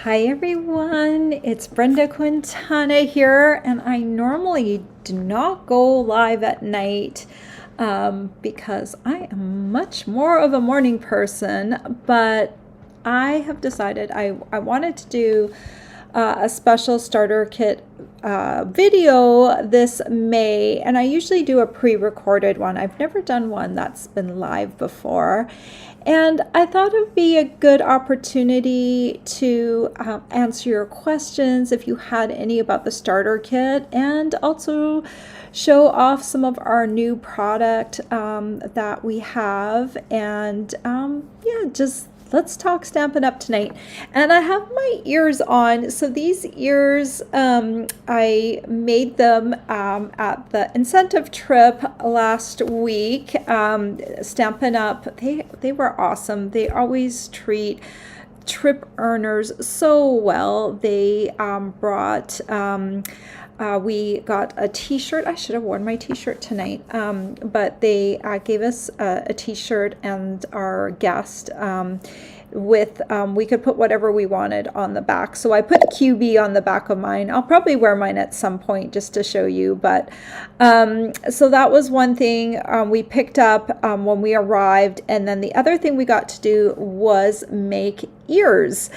Hi everyone, it's Brenda Quintana here, and I normally do not go live at night because I am much more of a morning person, but I have decided I wanted to do a special starter kit video this May, and I usually do a pre-recorded one. I've never done one that's been live before, and I thought it would be a good opportunity to answer your questions if you had any about the starter kit, and also show off some of our new product that we have, and yeah, just let's talk Stampin' Up tonight. And I have my ears on. So these ears, I made them at the incentive trip last week. Stampin' Up, they were awesome. They always treat trip earners so well. They brought we got a t-shirt. I should have worn my t-shirt tonight, but they gave us a t-shirt and our guest with we could put whatever we wanted on the back. So I put QB on the back of mine. I'll probably wear mine at some point just to show you, but so that was one thing we picked up when we arrived. And then the other thing we got to do was make ears.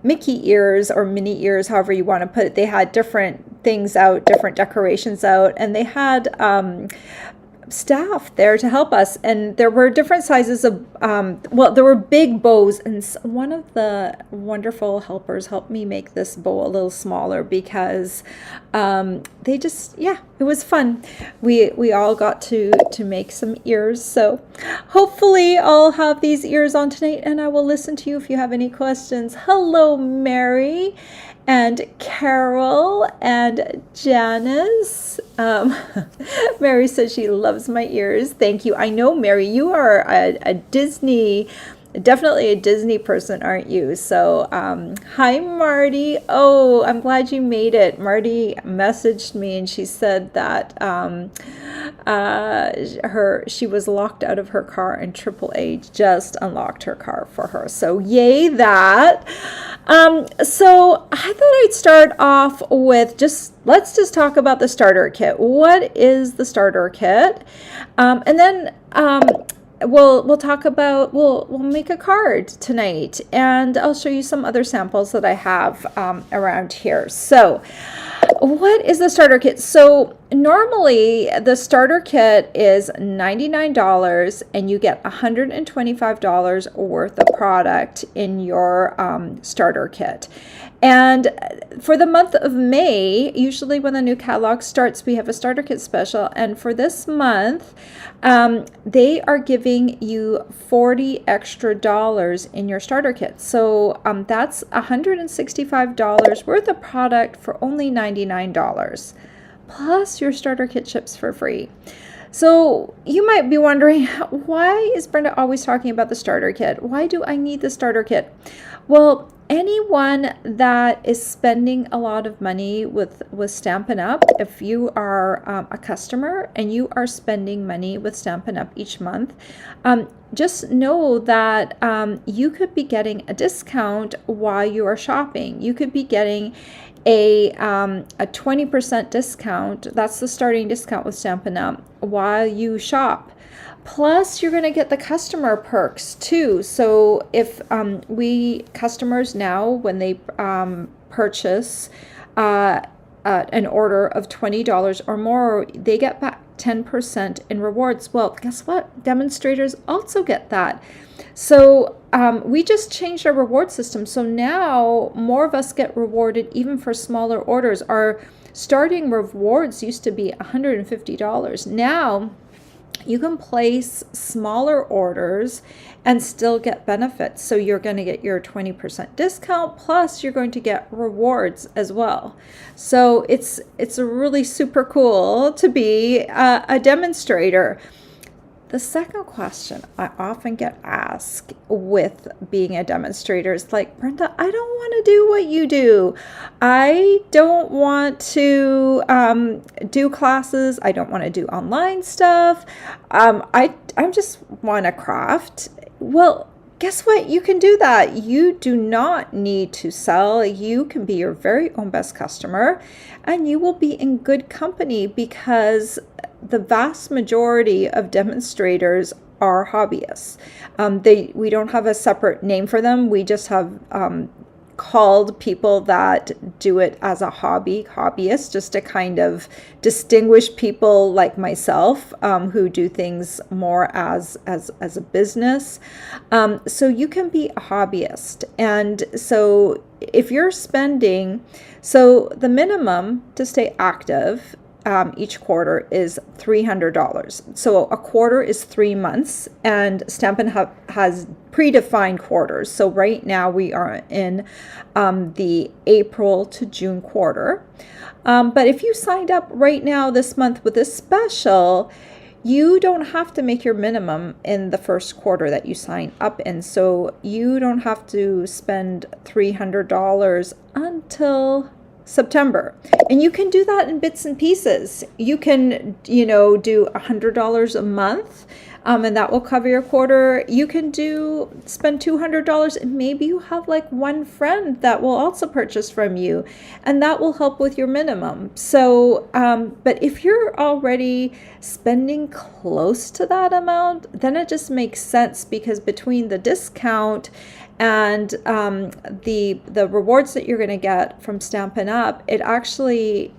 Mickey ears or mini ears, however you want to put it. They had different things out, different decorations out, and they had staff there to help us, and there were different sizes of well, there were big bows, and one of the wonderful helpers helped me make this bow a little smaller because they just, yeah, it was fun. We all got to make some ears, so hopefully I'll have these ears on tonight, and I will listen to you if you have any questions. Hello, Mary and Carol and Janice. Mary says she loves my ears. Thank you. I know, Mary, you are a Disney, definitely a Disney person, aren't you? So hi, Marty. Oh, I'm glad you made it. Marty messaged me and she said that she was locked out of her car and AAA just unlocked her car for her. So yay that. So I thought I'd start off with let's just talk about the starter kit. What is the starter kit? And then we'll talk about, we'll make a card tonight, and I'll show you some other samples that I have around here. So what is the starter kit? So normally the starter kit is $99 and you get $125 worth of product in your starter kit. And for the month of May, usually when the new catalog starts, we have a starter kit special. And for this month, they are giving you $40 extra in your starter kit. So that's $165 worth of product for only $99. Plus your starter kit ships for free. So you might be wondering, why is Brenda always talking about the starter kit? Why do I need the starter kit? Well, anyone that is spending a lot of money with Stampin' Up, if you are a customer and you are spending money with Stampin' Up each month, just know that you could be getting a discount while you are shopping. You could be getting a 20% discount. That's the starting discount with Stampin' Up while you shop. Plus, you're going to get the customer perks too. So if customers now, when they purchase an order of $20 or more, they get back 10% in rewards. Well, guess what? Demonstrators also get that. So we just changed our reward system. So now more of us get rewarded even for smaller orders. Our starting rewards used to be $150. Now you can place smaller orders and still get benefits. So you're going to get your 20% discount, plus you're going to get rewards as well. So it's really super cool to be a demonstrator. The second question I often get asked with being a demonstrator is like, Brenda, I don't want to do what you do. I don't want to do classes. I don't want to do online stuff. I just want to craft. Well, guess what? You can do that. You do not need to sell. You can be your very own best customer, and you will be in good company because the vast majority of demonstrators are hobbyists. We don't have a separate name for them. We just have called people that do it as a hobbyist, just to kind of distinguish people like myself who do things more as a business. So you can be a hobbyist. And so if you're spending, so the minimum to stay active each quarter is $300. So a quarter is 3 months, and Stampin' has predefined quarters. So right now we are in the April to June quarter. But if you signed up right now this month with this special, you don't have to make your minimum in the first quarter that you sign up in. So you don't have to spend $300 until September. And you can do that in bits and pieces. You can, do $100 a month, and that will cover your quarter. You can spend $200, and maybe you have like one friend that will also purchase from you, and that will help with your minimum. So, but if you're already spending close to that amount, then it just makes sense, because between the discount and the rewards that you're going to get from Stampin' Up, it actually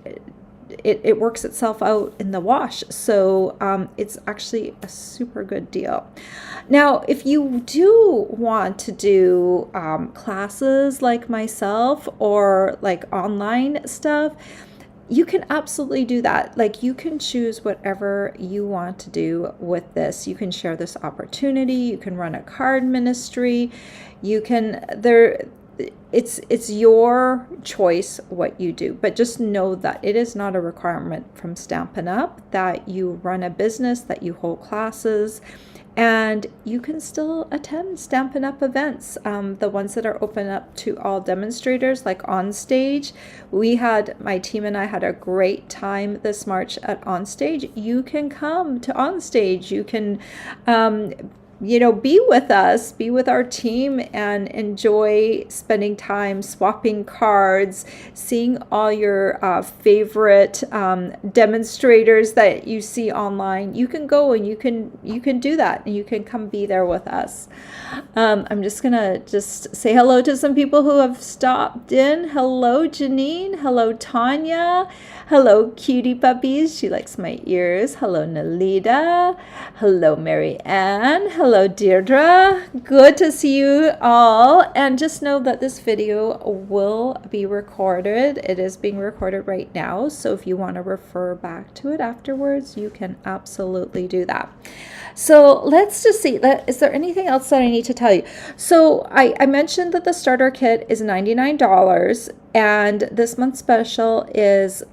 it works itself out in the wash. So it's actually a super good deal. Now, if you do want to do classes like myself, or like online stuff, you can absolutely do that. Like, you can choose whatever you want to do with this. You can share this opportunity. You can run a card ministry. You can, it's your choice what you do, but just know that it is not a requirement from Stampin' Up that you run a business, that you hold classes. And you can still attend Stampin' Up events, the ones that are open up to all demonstrators, like On Stage. My team and I had a great time this March at On Stage. You can come to On Stage. You can be with us, be with our team, and enjoy spending time swapping cards, seeing all your favorite demonstrators that you see online. You can go and you can do that, and you can come be there with us. I'm just gonna say hello to some people who have stopped in. Hello, Janine. Hello, Tanya. Hello, cutie puppies. She likes my ears. Hello, Nalita. Hello, Mary Ann. Hello, Deirdre. Good to see you all. And just know that this video will be recorded. It is being recorded right now. So if you want to refer back to it afterwards, you can absolutely do that. So let's just see, is there anything else that I need to tell you? So I mentioned that the starter kit is $99, and this month's special is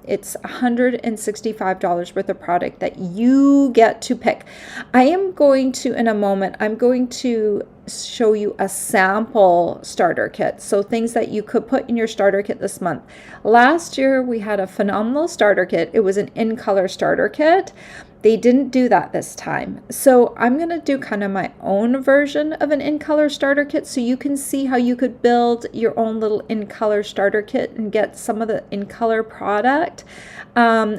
it's $165 worth of product that you get to pick. I am going to, in a moment, I'm going to show you a sample starter kit. So things that you could put in your starter kit this month. Last year we had a phenomenal starter kit. It was an in-color starter kit. They didn't do that this time. So I'm going to do kind of my own version of an in-color starter kit, so you can see how you could build your own little in-color starter kit and get some of the in-color product,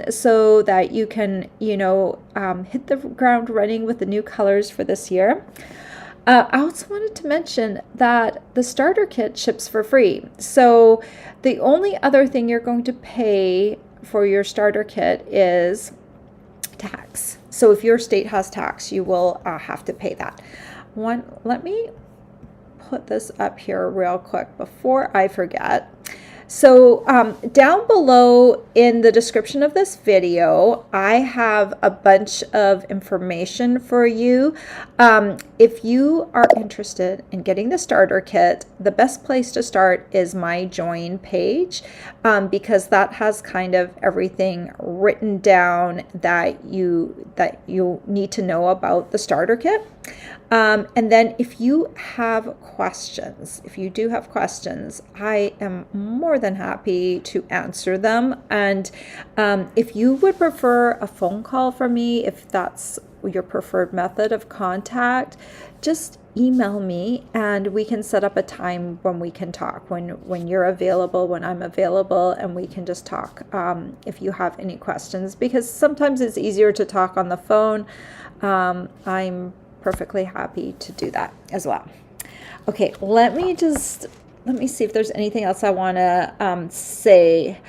so that you can, hit the ground running with the new colors for this year. I also wanted to mention that the starter kit ships for free. So the only other thing you're going to pay for your starter kit is tax. So if your state has tax, you will have to pay that. Let me put this up here real quick before I forget. So down below in the description of this video, I have a bunch of information for you. If you are interested in getting the starter kit, the best place to start is my join page, because that has kind of everything written down that you need to know about the starter kit. And then if you have questions, if you do have questions, I am more than happy to answer them. And if you would prefer a phone call from me, if that's your preferred method of contact, just email me and we can set up a time when we can talk, when you're available, when I'm available, and we can just talk if you have any questions, because sometimes it's easier to talk on the phone. I'm perfectly happy to do that as well. Okay, let me see if there's anything else I want to say.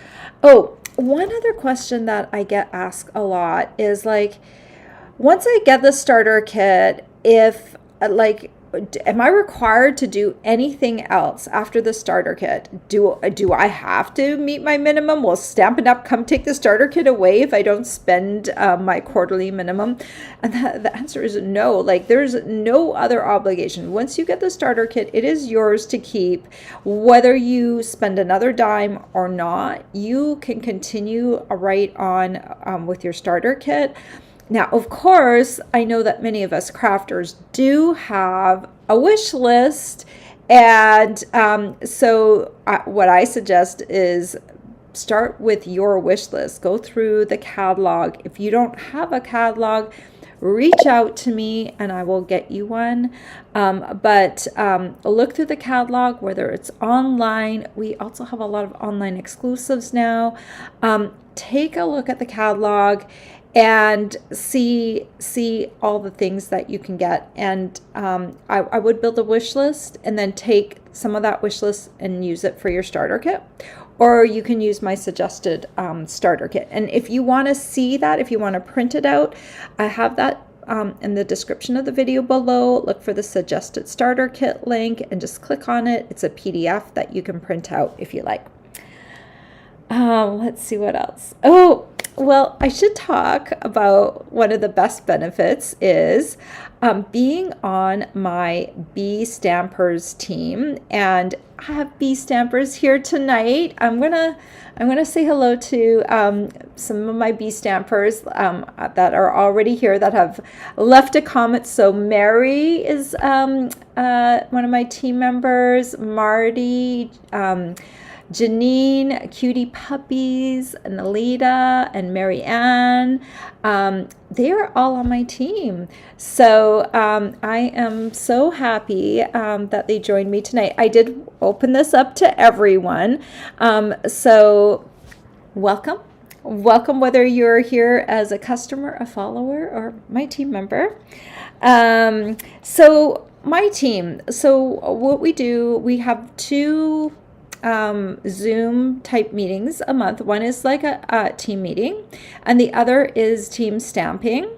Oh, one other question that I get asked a lot is like, once I get the starter kit, if am I required to do anything else after the starter kit? Do I have to meet my minimum? Will Stampin' Up! Come take the starter kit away if I don't spend my quarterly minimum? And the answer is no. Like, there's no other obligation. Once you get the starter kit, it is yours to keep. Whether you spend another dime or not, you can continue right on with your starter kit. Now, of course, I know that many of us crafters do have a wish list, and so what I suggest is start with your wish list. Go through the catalog. If you don't have a catalog, reach out to me and I will get you one. But look through the catalog, whether it's online. We also have a lot of online exclusives now. Take a look at the catalog and see all the things that you can get. And I would build a wish list and then take some of that wish list and use it for your starter kit. Or you can use my suggested starter kit. And if you want to see that, if you want to print it out, I have that in the description of the video below. Look for the suggested starter kit link and just click on it. It's a PDF that you can print out if you like. Let's see what else. Oh, well, I should talk about one of the best benefits is being on my Bee Stampers team, and I have Bee Stampers here tonight. I'm gonna say hello to some of my Bee Stampers that are already here that have left a comment. So Mary is one of my team members, Marty, Janine, Cutie Puppies, Nalita, and Mary Ann. They are all on my team. So I am so happy that they joined me tonight. I did open this up to everyone. So welcome. Welcome, whether you're here as a customer, a follower, or my team member. So my team. So what we do, we have two Zoom type meetings a month. One is like a team meeting and the other is team stamping.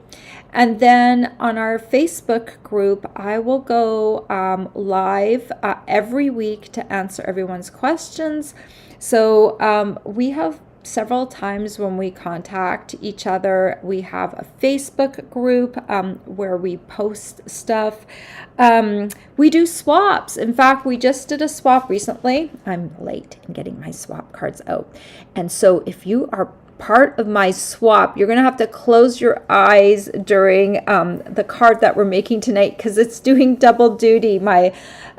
And then on our Facebook group, I will go live every week to answer everyone's questions. So we have several times when we contact each other. We have a Facebook group where we post stuff. We do swaps. In fact, we just did a swap recently. I'm late in getting my swap cards out. And so if you are part of my swap, you're going to have to close your eyes during the card that we're making tonight, because it's doing double duty.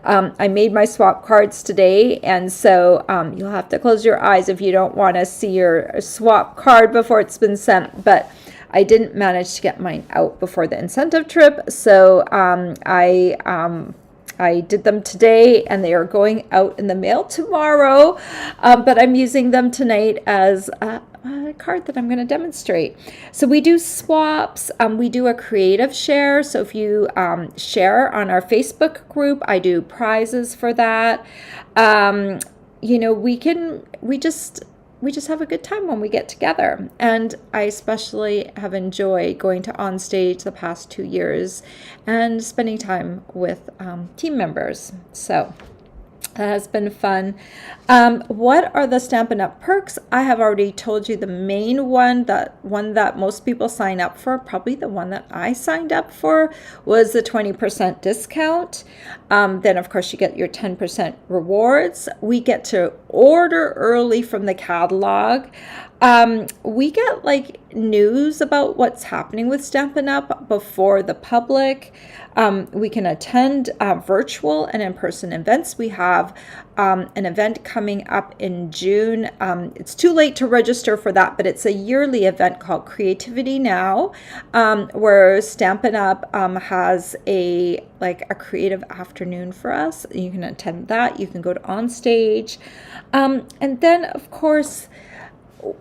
I made my swap cards today, and so you'll have to close your eyes if you don't want to see your swap card before it's been sent. But I didn't manage to get mine out before the incentive trip, so I did them today, and they are going out in the mail tomorrow, but I'm using them tonight as a card that I'm going to demonstrate. So we do swaps. We do a creative share. So if you share on our Facebook group, I do prizes for that. You know, we just have a good time when we get together. And I especially have enjoyed going to On Stage the past 2 years and spending time with team members. So that has been fun. What are the Stampin' Up! Perks? I have already told you the main one, that most people sign up for, probably the one that I signed up for, was the 20% discount. Then, of course, you get your 10% rewards. We get to order early from the catalog. We get like news about what's happening with Stampin' Up! Before the public. We can attend virtual and in-person events. We have an event coming up in June. It's too late to register for that, but it's a yearly event called Creativity Now, where Stampin' Up! Has a creative afternoon for us. You can attend that. You can go to on stage. And then, of course,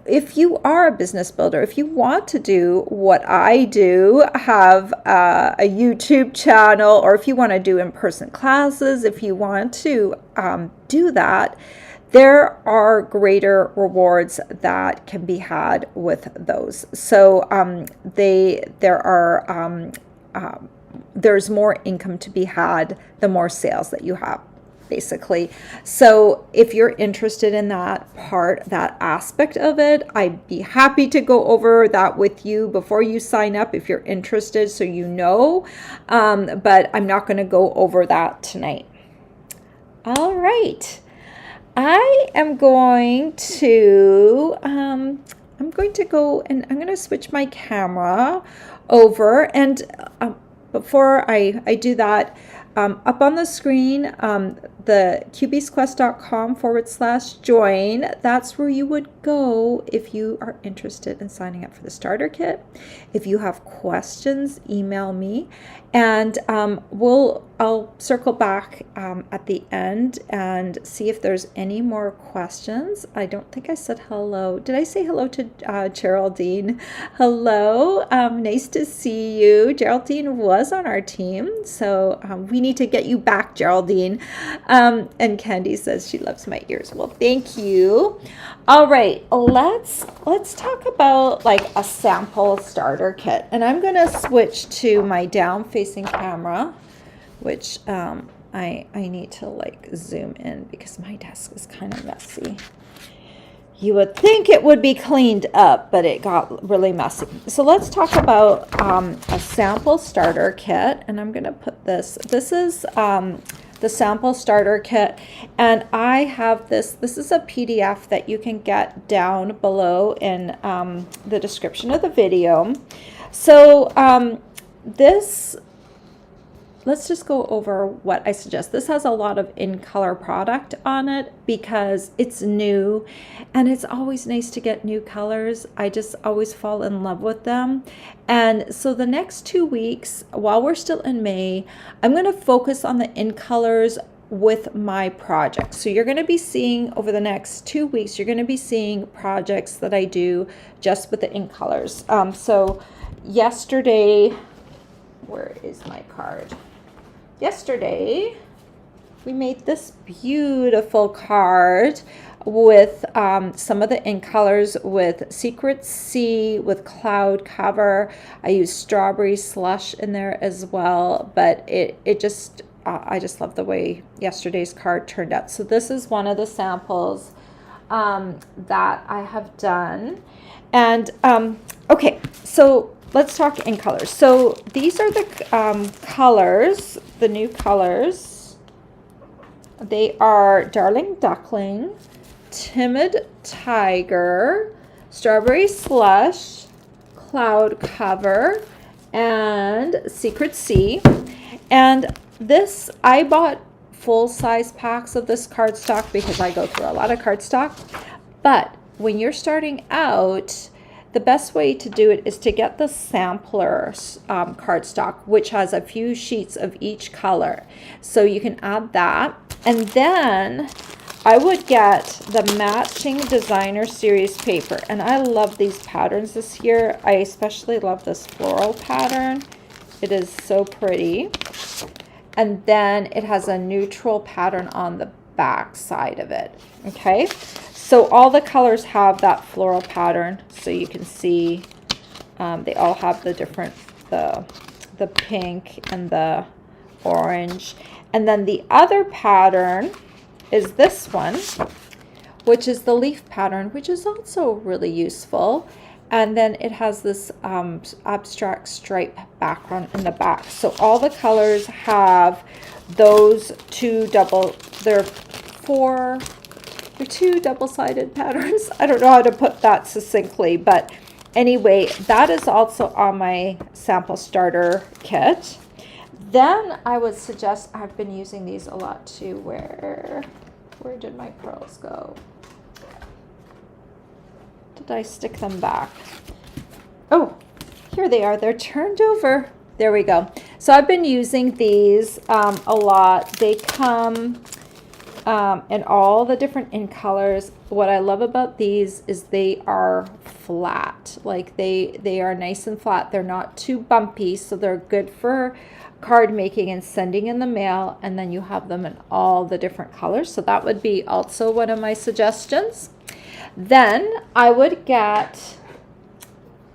if you are a business builder, if you want to do what I do, have a YouTube channel, or if you want to do in-person classes, if you want to do that, there are greater rewards that can be had with those. So there's more income to be had the more sales that you have, basically. So if you're interested in that aspect of it, I'd be happy to go over that with you before you sign up if you're interested, so you know. But I'm not going to go over that tonight. All right. I am going to go and I'm going to switch my camera over, and before I do that, up on the screen, the cubiesquest.com/join, that's where you would go if you are interested in signing up for the starter kit. If you have questions, email me, and I'll circle back at the end and see if there's any more questions. I don't think I said hello. Did I say hello to Geraldine? Hello, nice to see you. Geraldine was on our team, so we need to get you back, Geraldine. And Candy says she loves my ears. Well, thank you. All right, let's talk about like a sample starter kit, and I'm going to switch to my down-facing camera, which I need to like zoom in because my desk is kind of messy. You would think it would be cleaned up, but it got really messy. So let's talk about a sample starter kit, and I'm going to put this is the sample starter kit, and I have this is a PDF that you can get down below in the description of the video. So let's just go over what I suggest. This has a lot of in-color product on it because it's new, and it's always nice to get new colors. I just always fall in love with them. And so the next 2 weeks, while we're still in May, I'm going to focus on the in-colors with my projects. So you're going to be seeing over the next 2 weeks, you're going to be seeing projects that I do just with the in-colors. So yesterday, where is my card? Yesterday, we made this beautiful card with some of the in colors with Secret Sea, with Cloud Cover. I used Strawberry Slush in there as well, but it just, I just love the way yesterday's card turned out. So this is one of the samples that I have done. And okay, so let's talk in colors. So these are the colors, the new colors. They are Darling Duckling, Timid Tiger, Strawberry Slush, Cloud Cover, and Secret Sea. And this, I bought full-size packs of this cardstock because I go through a lot of cardstock. But when you're starting out, the best way to do it is to get the sampler cardstock, which has a few sheets of each color. So you can add that. And then I would get the matching designer series paper. And I love these patterns this year. I especially love this floral pattern. It is so pretty. And then it has a neutral pattern on the back side of it. Okay. So all the colors have that floral pattern, so you can see they all have the different, the pink and the orange. And then the other pattern is this one, which is the leaf pattern, which is also really useful. And then it has this abstract stripe background in the back. So all the colors have those two double, they're They're two double-sided patterns. I don't know how to put that succinctly, but anyway, that is also on my sample starter kit. Then I would suggest, I've been using these a lot too. Where did my pearls go? Did I stick them back? Oh, here they are. They're turned over. There we go. So I've been using these a lot. They come in all the different ink colors. What I love about these is they are flat. Like they are nice and flat. They're not too bumpy, so they're good for card making and sending in the mail. And then you have them in all the different colors. So that would be also one of my suggestions. Then I would get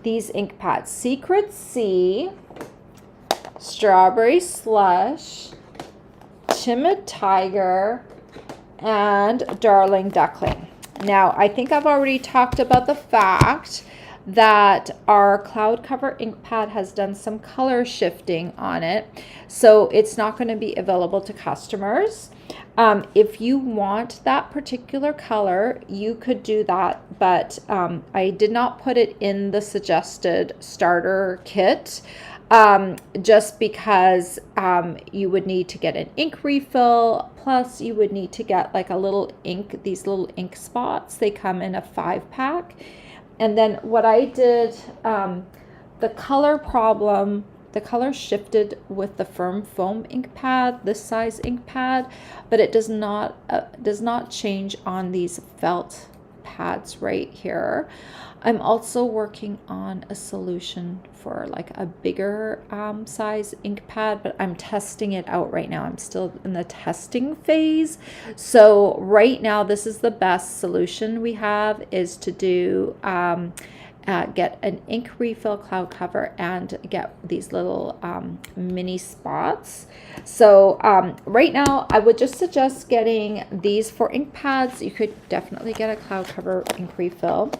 these ink pads: Secret Sea, Strawberry Slush, Timid Tiger, and Darling Duckling. Now, I think I've already talked about the fact that our cloud cover ink pad has done some color shifting on it, so it's not going to be available to customers. If you want that particular color, you could do that, but I did not put it in the suggested starter kit just because you would need to get an ink refill, plus you would need to get like a little ink, these little ink spots. They come in a 5-pack. And then what I did, the color shifted with the firm foam ink pad, this size ink pad, but it does not change on these felt pads right here. I'm also working on a solution for like a bigger size ink pad, but I'm testing it out right now. I'm still in the testing phase. So right now, this is the best solution we have, is to do get an ink refill cloud cover and get these little mini spots. So right now, I would just suggest getting these for ink pads. You could definitely get a cloud cover ink refill,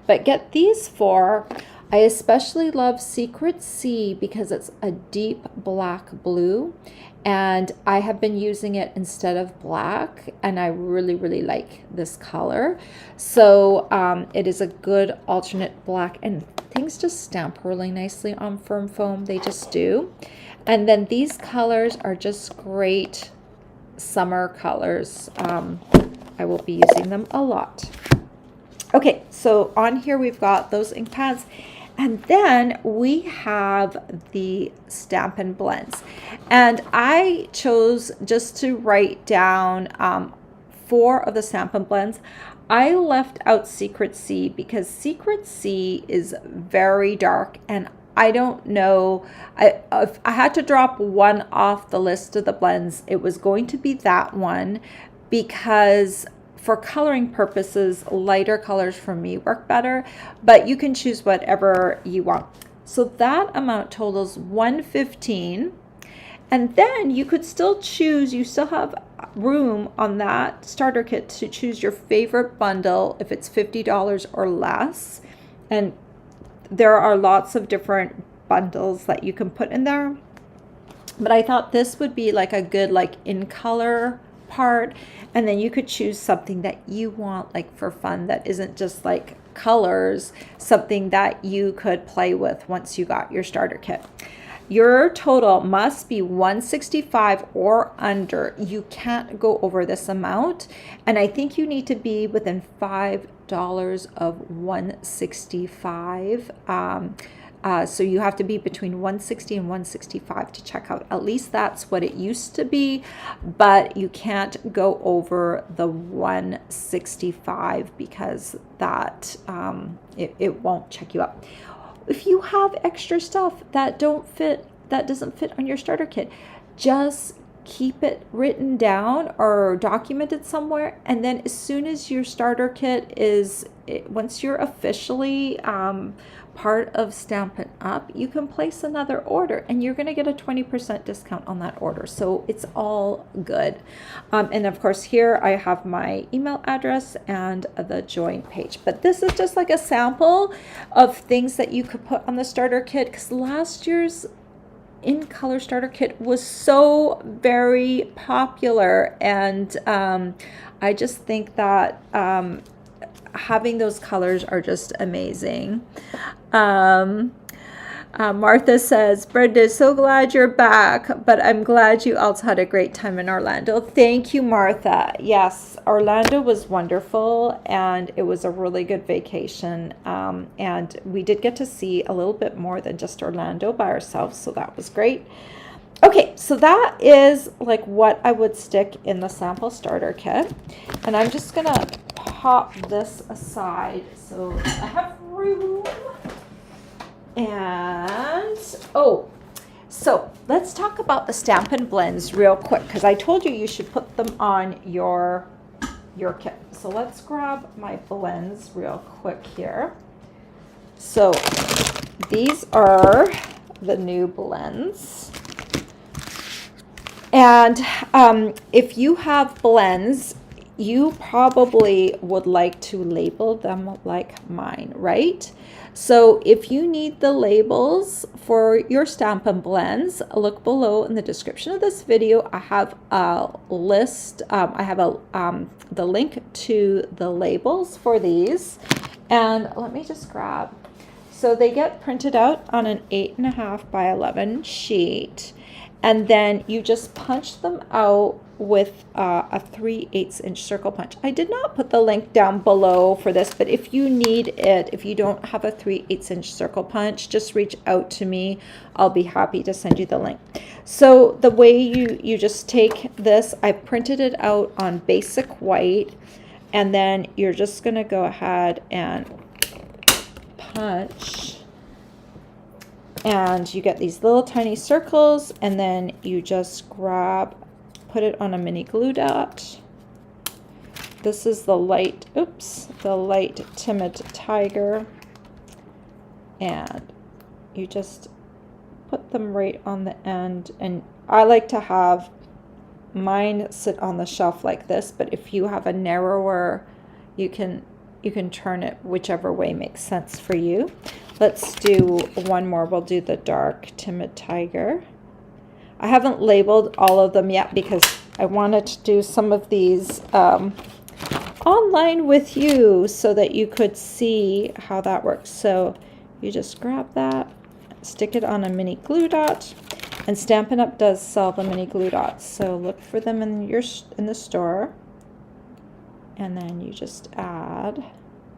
but get these for, I especially love Secret Sea because it's a deep black blue, and I have been using it instead of black, and I really, really like this color. So it is a good alternate black, and things just stamp really nicely on firm foam. They just do. And then these colors are just great summer colors. I will be using them a lot. Okay, so on here we've got those ink pads. And then we have the Stampin' blends. And I chose just to write down 4 of the Stampin' blends. I left out Secret Sea because Secret Sea is very dark, and I don't know, if I had to drop one off the list of the blends, it was going to be that one, because for coloring purposes, lighter colors for me work better, but you can choose whatever you want. So that amount totals $115, and then you could still choose, you still have room on that starter kit to choose your favorite bundle if it's $50 or less, and there are lots of different bundles that you can put in there. But I thought this would be like a good like in color part, and then you could choose something that you want like for fun that isn't just like colors, something that you could play with once you got your starter kit. Your total must be $165 or under. You can't go over this amount, and I think you need to be within $5 of $165. So you have to be between $160 and $165 to check out. At least that's what it used to be, but you can't go over the $165 because that it won't check you out. If you have extra stuff that doesn't fit on your starter kit, just keep it written down or documented somewhere, and then as soon as your starter kit once you're officially part of Stampin' Up, you can place another order, and you're going to get a 20% discount on that order. So it's all good. And of course, here I have my email address and the join page. But this is just like a sample of things that you could put on the starter kit, because last year's in color starter kit was so very popular, and I just think that having those colors are just amazing. Martha says, Brenda, so glad you're back, but I'm glad you also had a great time in Orlando. Thank you, Martha. Yes, Orlando was wonderful, and it was a really good vacation. And we did get to see a little bit more than just Orlando by ourselves, so that was great. Okay, so that is like what I would stick in the sample starter kit. And I'm just going to pop this aside so I have room. And, oh, so let's talk about the Stampin' blends real quick, because I told you should put them on your kit. So let's grab my blends real quick here. So these are the new blends. And if you have blends, you probably would like to label them like mine, right? So if you need the labels for your Stampin' blends, look below in the description of this video. I have a list. I have the link to the labels for these. And let me just grab. So they get printed out on an 8.5 by 11 sheet. And then you just punch them out with a 3/8 inch circle punch. I did not put the link down below for this, but if you need it, if you don't have a 3/8 inch circle punch, just reach out to me. I'll be happy to send you the link. So the way you just take this, I printed it out on basic white, and then you're just gonna go ahead and punch. And you get these little tiny circles, and then you just put it on a mini glue dot. This is the light, the light Timid Tiger. And you just put them right on the end. And I like to have mine sit on the shelf like this, but if you have a narrower, you can turn it whichever way makes sense for you. Let's do one more. We'll do the dark Timid Tiger. I haven't labeled all of them yet because I wanted to do some of these online with you so that you could see how that works. So you just grab that, stick it on a mini glue dot, and Stampin' Up! Does sell the mini glue dots. So look for them in the store. And then you just add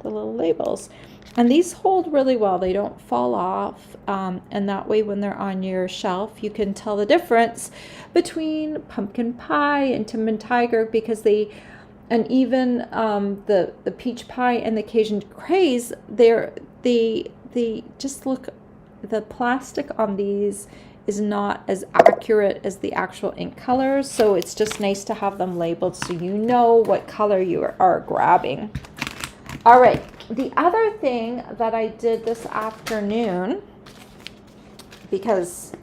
the little labels. And these hold really well. They don't fall off. And that way when they're on your shelf, you can tell the difference between Pumpkin Pie and Timid Tiger, because and even the Peach Pie and the Cajun Craze, they just look, the plastic on these is not as accurate as the actual ink colors, so it's just nice to have them labeled so you know what color you are grabbing. All right, the other thing that I did this afternoon, because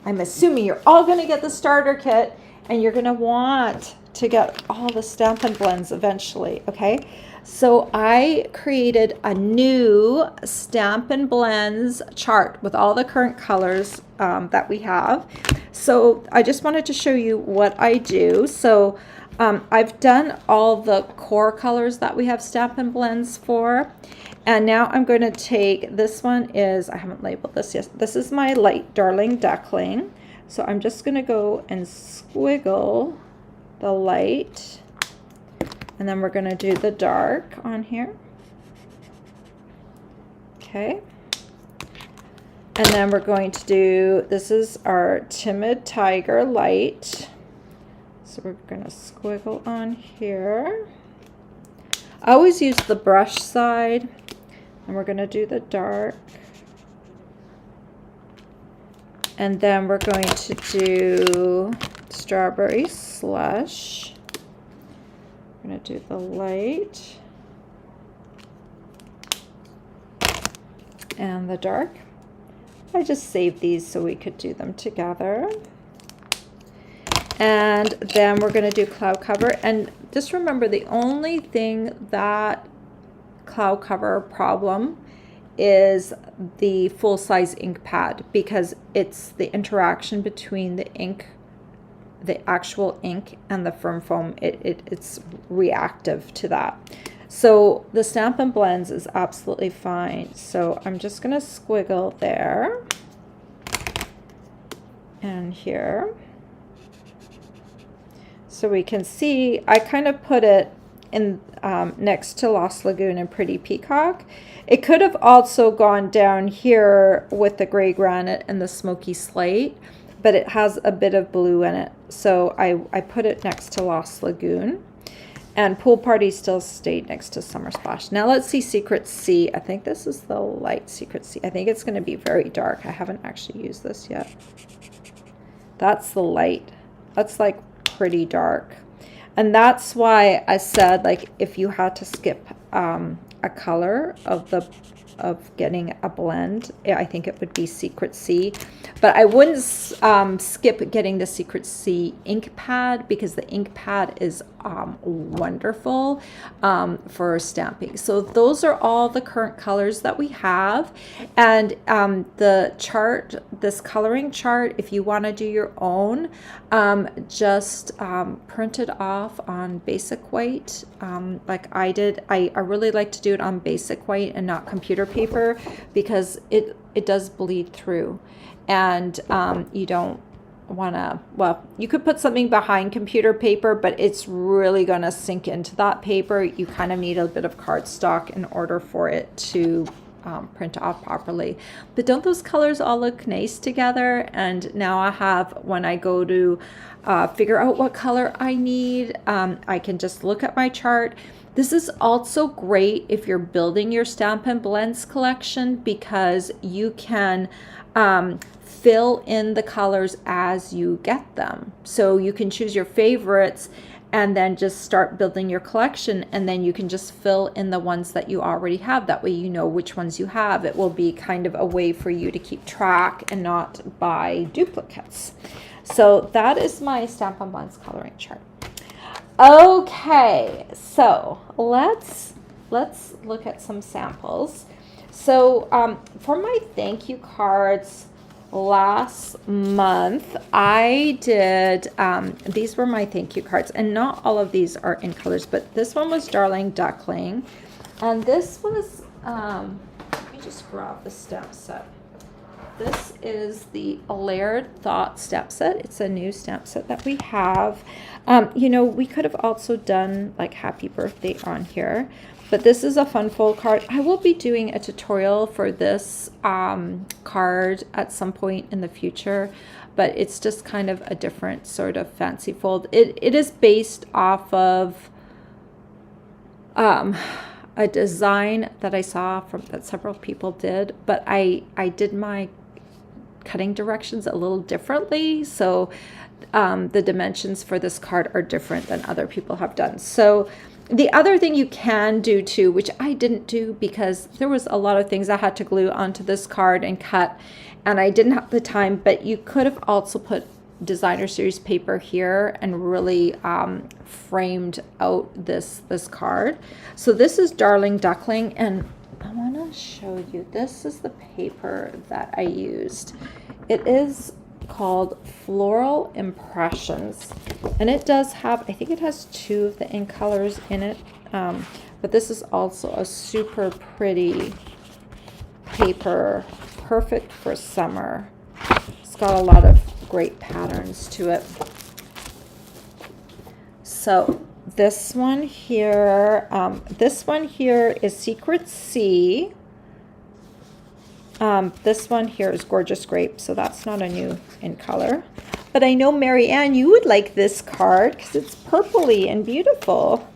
I'm assuming you're all going to get the starter kit and you're going to want to get all the Stampin' blends eventually, okay? So I created a new Stampin' blends chart with all the current colors that we have. So I just wanted to show you what I do. So I've done all the core colors that we have Stampin' blends for. And now I'm going to take, this one is, I haven't labeled this yet. This is my light Darling Duckling. So I'm just going to go and squiggle the light. And then we're going to do the dark on here. Okay. And then we're going to do, this is our Timid Tiger light. So we're going to squiggle on here. I always use the brush side. And we're going to do the dark. And then we're going to do Strawberry Slush. I'm going to do the light and the dark. I just saved these so we could do them together. And then we're going to do cloud cover. And just remember, the only thing that cloud cover problem is the full-size ink pad, because it's the interaction between the ink, the actual ink, and the firm foam. It's reactive to that. So the Stampin' Blends is absolutely fine. So I'm just going to squiggle there and here. So we can see I kind of put it in next to Lost Lagoon and Pretty Peacock. It could have also gone down here with the gray granite and the smoky slate, but it has a bit of blue in it. So I put it next to Lost Lagoon. And Pool Party still stayed next to Summer Splash. Now let's see Secret Sea. I think this is the light Secret Sea. I think it's going to be very dark. I haven't actually used this yet. That's the light. That's like pretty dark. And that's why I said, like, if you had to skip a color of getting a blend, I think it would be Secret Sea. But I wouldn't skip getting the Secret Sea ink pad, because the ink pad is wonderful for stamping. So those are all the current colors that we have. And the chart, this coloring chart, if you want to do your own, just print it off on basic white, like I did. I really like to do it on basic white and not computer paper, because it does bleed through, and you don't want to, well, you could put something behind computer paper, but it's really going to sink into that paper. You kind of need a bit of cardstock in order for it to print off properly. But don't those colors all look nice together? And now I have, when I go to figure out what color I need, I can just look at my chart. This is also great if you're building your Stampin' Blends collection, because you can fill in the colors as you get them. So you can choose your favorites and then just start building your collection, and then you can just fill in the ones that you already have. That way you know which ones you have. It will be kind of a way for you to keep track and not buy duplicates. So that is my Stampin' Blends coloring chart. Okay, so let's look at some samples. So for my thank you cards last month, I did, these were my thank you cards, and not all of these are in colors, but this one was Darling Duckling, and this was, let me just grab the stamp set. This is the Layered Thought stamp set. It's a new stamp set that we have. You know, we could have also done like happy birthday on here, but this is a fun fold card. I will be doing a tutorial for this card at some point in the future, but it's just kind of a different sort of fancy fold. It is based off of a design that I saw that several people did, but I did my cutting directions a little differently, so the dimensions for this card are different than other people have done. So the other thing you can do too, which I didn't do because there was a lot of things I had to glue onto this card and cut, and I didn't have the time, but you could have also put designer series paper here and really framed out this card. So this is Darling Duckling, and I want to show you, this is the paper that I used. It is called Floral Impressions, and it does have, I think it has 2 of the ink colors in it, but this is also a super pretty paper, perfect for summer. It's got a lot of great patterns to it. So this one here is Secret Sea. This one here is Gorgeous Grape, so that's not a new in color. But I know, Mary Ann, you would like this card because it's purpley and beautiful.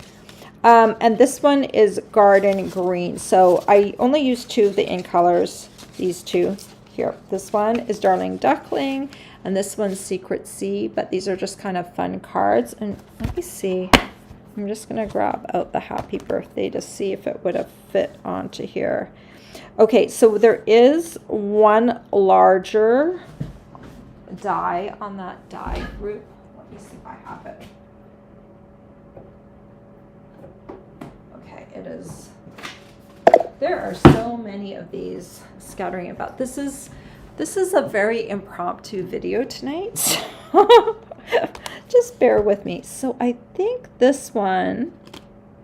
And this one is Garden Green. So I only used 2 of the in colors, these 2 here. This one is Darling Duckling, and this one's Secret Sea, but these are just kind of fun cards. And let me see. I'm just going to grab out the happy birthday to see if it would have fit onto here. Okay, so there is one larger die on that die group. Let me see if I have it. Okay, it is There are so many of these scattering about. This is a very impromptu video tonight. So just bear with me. So I think this one,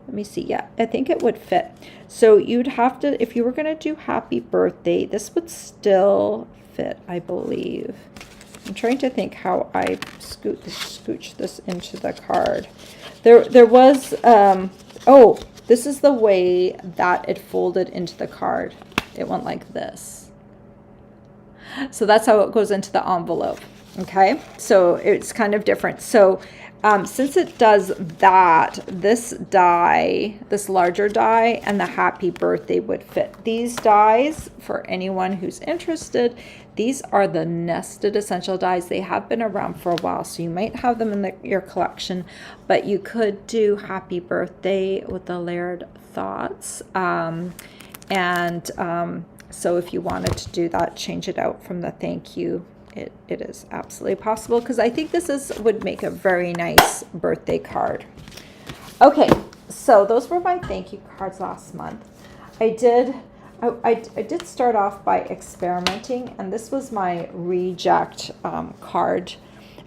let me see. Yeah, I think it would fit. So you'd have to, if you were going to do happy birthday, this would still fit, I believe. I'm trying to think how I scooch this into the card. There was, oh, this is the way that it folded into the card. It went like this. So that's how it goes into the envelope. Okay, so it's kind of different. So since it does that, this die, this larger die, and the happy birthday would fit. These dies, for anyone who's interested, these are the nested essential dies. They have been around for a while, so you might have them in your collection, but you could do happy birthday with the layered thoughts. So if you wanted to do that, change it out from the thank you. It is absolutely possible, because I think this would make a very nice birthday card. Okay, so those were my thank you cards last month. I did start off by experimenting, and this was my reject card.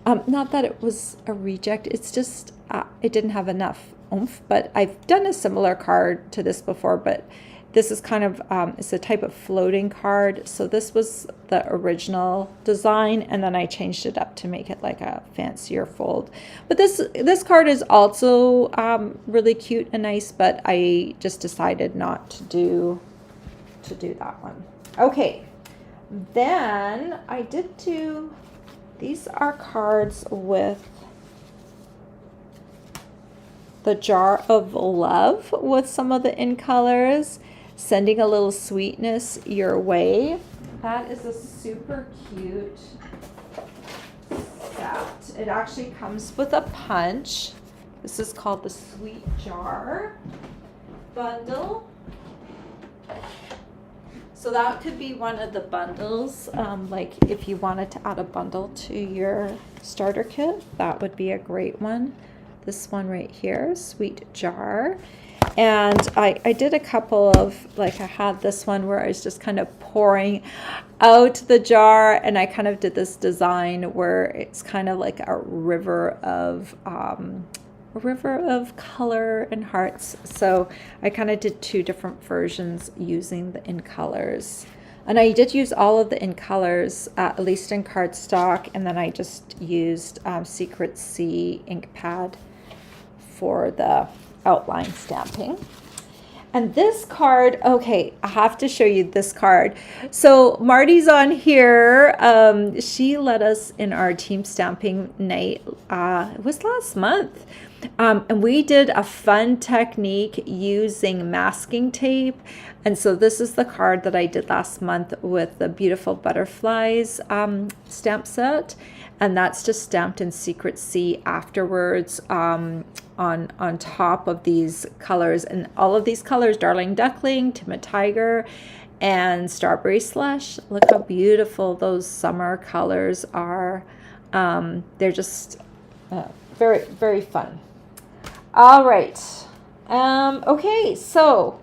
Not that it was a reject, it's just it didn't have enough oomph, but I've done a similar card to this before, but this is kind of, it's a type of floating card. So this was the original design, and then I changed it up to make it like a fancier fold. But this card is also really cute and nice, but I just decided not to do that one. Okay, then I did do, these are cards with the jar of love with some of the in colors. Sending a little sweetness your way. That is a super cute set. It actually comes with a punch. This is called the Sweet Jar bundle. So that could be one of the bundles. Like if you wanted to add a bundle to your starter kit, that would be a great one. This one right here, Sweet Jar. And I did a couple of, like I had this one where I was just kind of pouring out the jar, and I kind of did this design where it's kind of like a river of color and hearts. So I kind of did two different versions using the in colors. And I did use all of the in colors, at least in cardstock, and then I just used Secret C ink pad for the outline stamping. And this card, okay, I have to show you this card. So Marty's on here. She led us in our team stamping night. It was last month. And we did a fun technique using masking tape. And so this is the card that I did last month with the beautiful butterflies stamp set. And that's just stamped in Secret C afterwards on top of these colors. And all of these colors, Darling Duckling, Timid Tiger, and Strawberry Slush. Look how beautiful those summer colors are. They're just very, very fun. All right. Okay, so,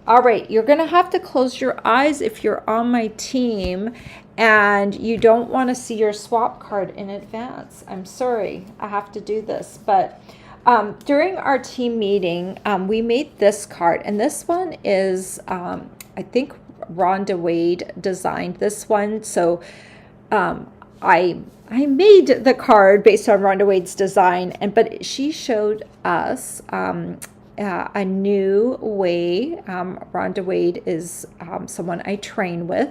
all right, you're going to have to close your eyes if you're on my team and you don't want to see your swap card in advance. I'm sorry, I have to do this. But during our team meeting, we made this card. And this one is, I think Rhonda Wade designed this one. So I made the card based on Rhonda Wade's design, but she showed us a new way. Rhonda Wade is someone I train with.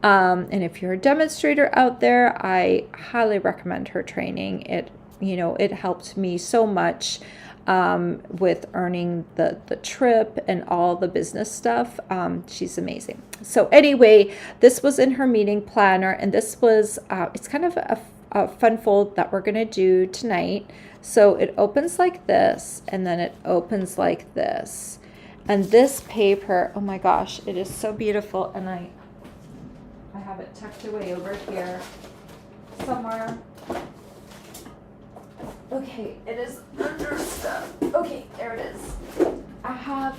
And if you're a demonstrator out there, I highly recommend her training. It helped me so much with earning the trip and all the business stuff. She's amazing. So anyway, this was in her meeting planner, and this was, it's kind of a fun fold that we're going to do tonight. So it opens like this, and then it opens like this. And this paper, oh my gosh, it is so beautiful. And I have it tucked away over here somewhere. Okay, it is under stuff. Okay, there it is. I have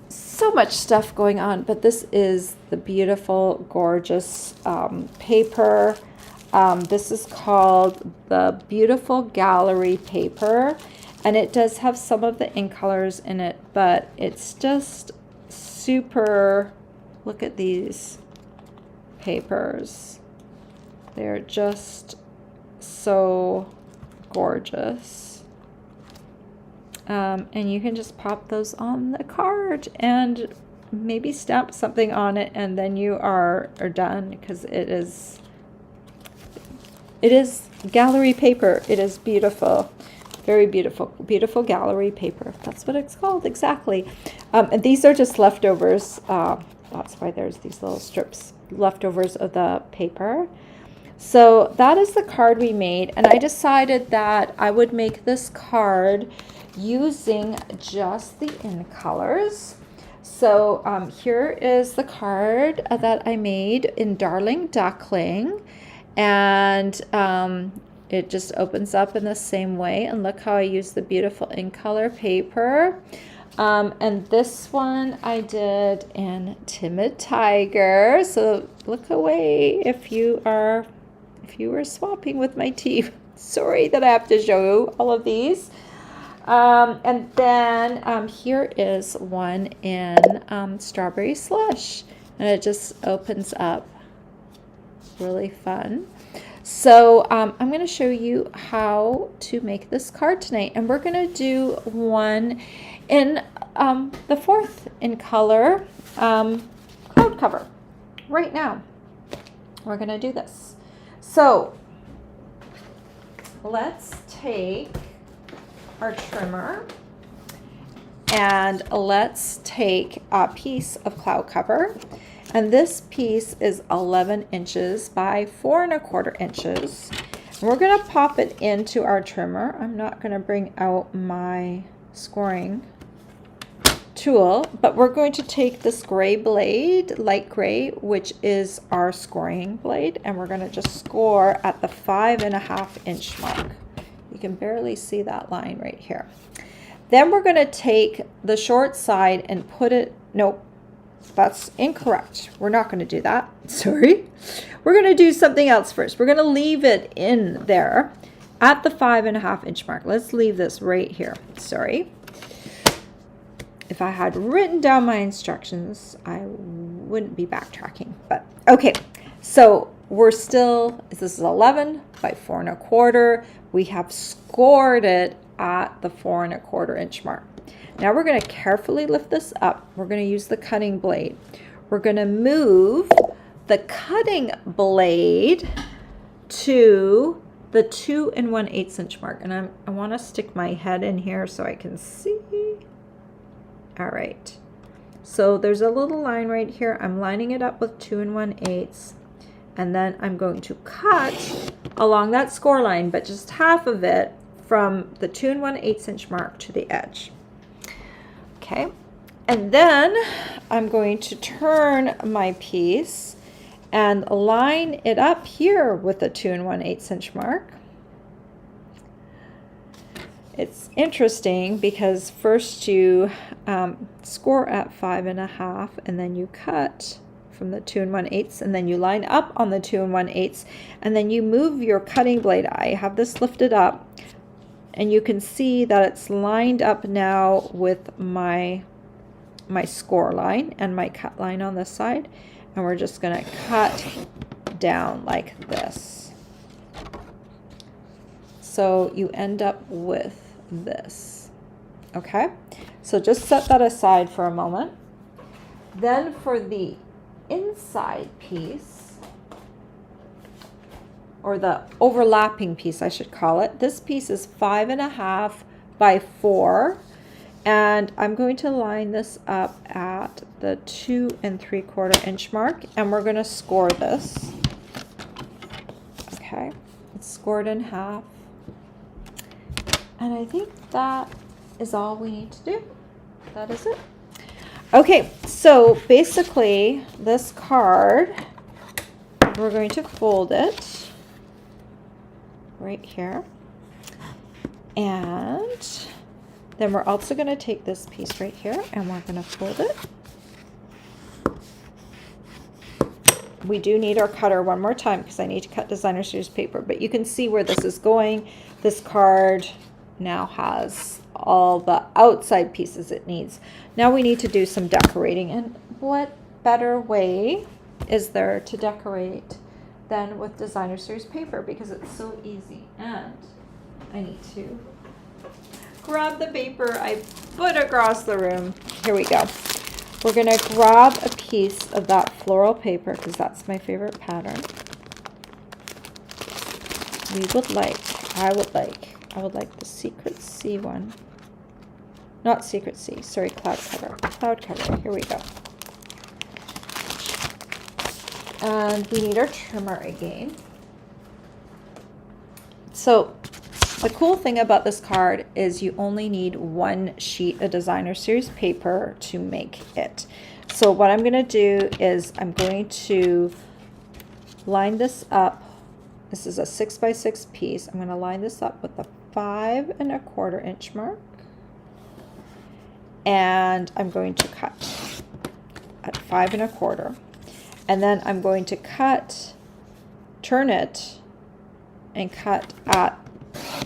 so much stuff going on, but this is the beautiful, gorgeous paper. This is called the Beautiful Gallery paper, and it does have some of the ink colors in it, but it's just super. Look at these papers. They're just so gorgeous. And you can just pop those on the card and maybe stamp something on it, and then you are done, because it is gallery paper. It is beautiful, very beautiful, beautiful gallery paper. That's what it's called, exactly. And these are just leftovers. That's why there's these little strips, leftovers of the paper. So that is the card we made, and I decided that I would make this card using just the in colors. So here is the card that I made in Darling Duckling, and it just opens up in the same way, and look how I use the beautiful in color paper. And this one I did in Timid Tiger, so look away if you were swapping with my team. Sorry that I have to show you all of these. And then here is one in Strawberry Slush, and it just opens up. Really fun. So I'm going to show you how to make this card tonight, and we're going to do one in the 4th in color cloud cover. Right now we're going to do this. So let's take our trimmer and let's take a piece of cloud cover, and this piece is 11 inches by 4 1/4 inches. And we're going to pop it into our trimmer. I'm not going to bring out my scoring tool, but we're going to take this gray blade, light gray, which is our scoring blade, and we're going to just score at the 5 1/2 inch mark. You can barely see that line right here. Then we're going to take the short side and put it, nope, that's incorrect. We're not going to do that. Sorry. We're going to do something else first. We're going to leave it in there at the 5 1/2 inch mark. Let's leave this right here. Sorry. If I had written down my instructions, I wouldn't be backtracking, but okay. So we're still, this is 11 by 4 1/4. We have scored it at the 4 1/4 inch mark. Now we're going to carefully lift this up. We're going to use the cutting blade. We're going to move the cutting blade to the 2 1/8 inch mark. And I want to stick my head in here so I can see. All right. So there's a little line right here. I'm lining it up with 2 1/8. And then I'm going to cut along that score line, but just half of it from the 2 1/8 inch mark to the edge. Okay, and then I'm going to turn my piece and line it up here with the 2 1/8 inch mark. It's interesting because first you score at 5 1/2, and then you cut from the 2 1/8, and then you line up on the 2 1/8, and then you move your cutting blade. I have this lifted up, and you can see that it's lined up now with my score line and my cut line on this side, and we're just going to cut down like this. So you end up with this. Okay, so just set that aside for a moment. Then for the inside piece, or the overlapping piece I should call it, this piece is 5 1/2 by 4, and I'm going to line this up at the 2 3/4 inch mark, and we're going to score this. Okay, it's scored in half, and I think that is all we need to do. That is it. Okay, so basically this card, we're going to fold it right here, and then we're also going to take this piece right here and we're going to fold it we do need our cutter one more time because I need to cut designer series paper, but you can see where this is going. This card now has all the outside pieces it needs. Now we need to do some decorating, and what better way is there to decorate than with designer series paper, because it's so easy. And I need to grab the paper I put across the room. Here we go. We're gonna grab a piece of that floral paper because that's my favorite pattern. I would like the Secret C one. Not Secret C, sorry, Cloud Cover. Cloud Cover, here we go. And we need our trimmer again. So the cool thing about this card is you only need one sheet of designer series paper to make it. So what I'm going to do is I'm going to line this up. This is a 6x6 piece. I'm going to line this up with the 5 1/4 inch mark. And I'm going to cut at 5 1/4. And then I'm going to turn it and cut at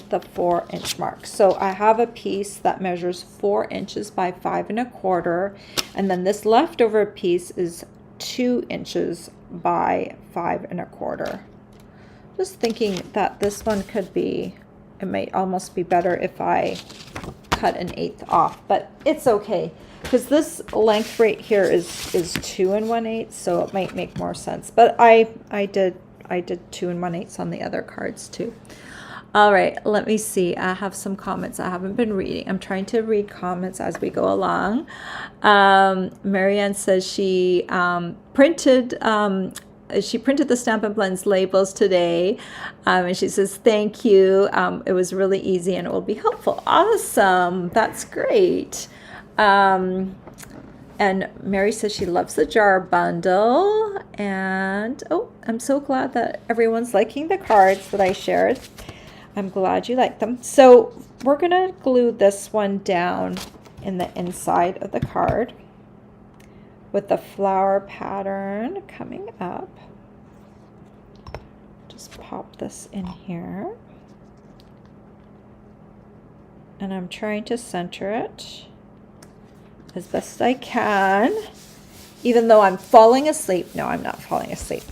the 4 inch mark. So I have a piece that measures 4 inches by 5 1/4, and then this leftover piece is 2 inches by 5 1/4. Just thinking that this one could be, it might almost be better if I cut 1/8 off, but it's okay because this length right here is 2 1/8, so it might make more sense. But I did 2 1/8 on the other cards too. All right, let me see. I have some comments I haven't been reading. I'm trying to read comments as we go along. Marianne says she printed the Stampin' Blends labels today, and she says thank you. It was really easy and it will be helpful. Awesome, that's great. And Mary says she loves the jar bundle, and oh, I'm so glad that everyone's liking the cards that I shared. I'm glad you like them. So we're gonna glue this one down in the inside of the card with the flower pattern coming up. Just pop this in here. And I'm trying to center it as best I can, even though I'm falling asleep. No, I'm not falling asleep.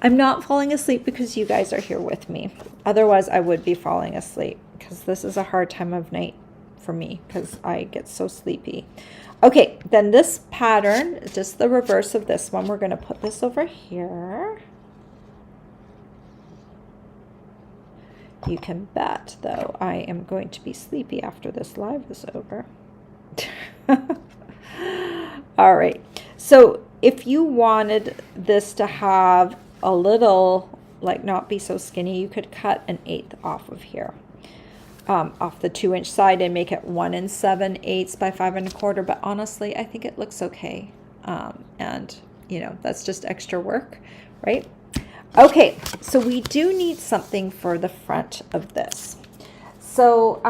I'm not falling asleep because you guys are here with me. Otherwise, I would be falling asleep because this is a hard time of night for me because I get so sleepy. Okay, then this pattern, just the reverse of this one, we're going to put this over here. You can bet, though, I am going to be sleepy after this live is over. All right, so if you wanted this to have a little, like not be so skinny, you could cut 1/8 off of here, off the 2 inch side and make it 1 7/8 by 5 1/4. But honestly, I think it looks okay. And you know, that's just extra work, right? Okay, so we do need something for the front of this. So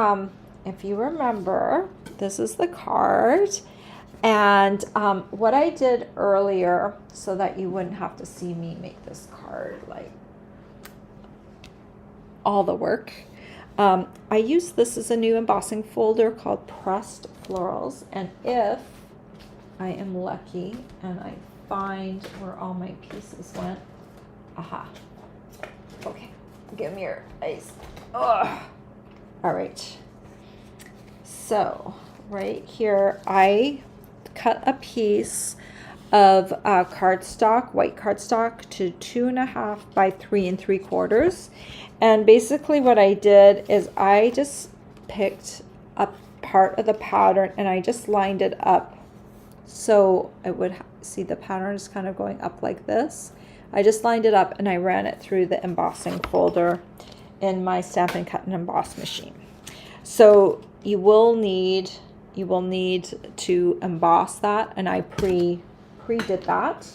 if you remember, this is the card. And what I did earlier, so that you wouldn't have to see me make this card like all the work, I used this as a new embossing folder called Pressed Florals. And if I am lucky and I find where all my pieces went, aha, okay, give me your ice. Ugh. All right, so right here I cut a piece of cardstock, white cardstock, to 2.5 by 3 3/4. And basically what I did is I just picked a part of the pattern and I just lined it up so it would see the pattern is kind of going up like this. I just lined it up and I ran it through the embossing folder in my Stampin' Cut and Emboss machine. So you will need to emboss that, and I pre-did that.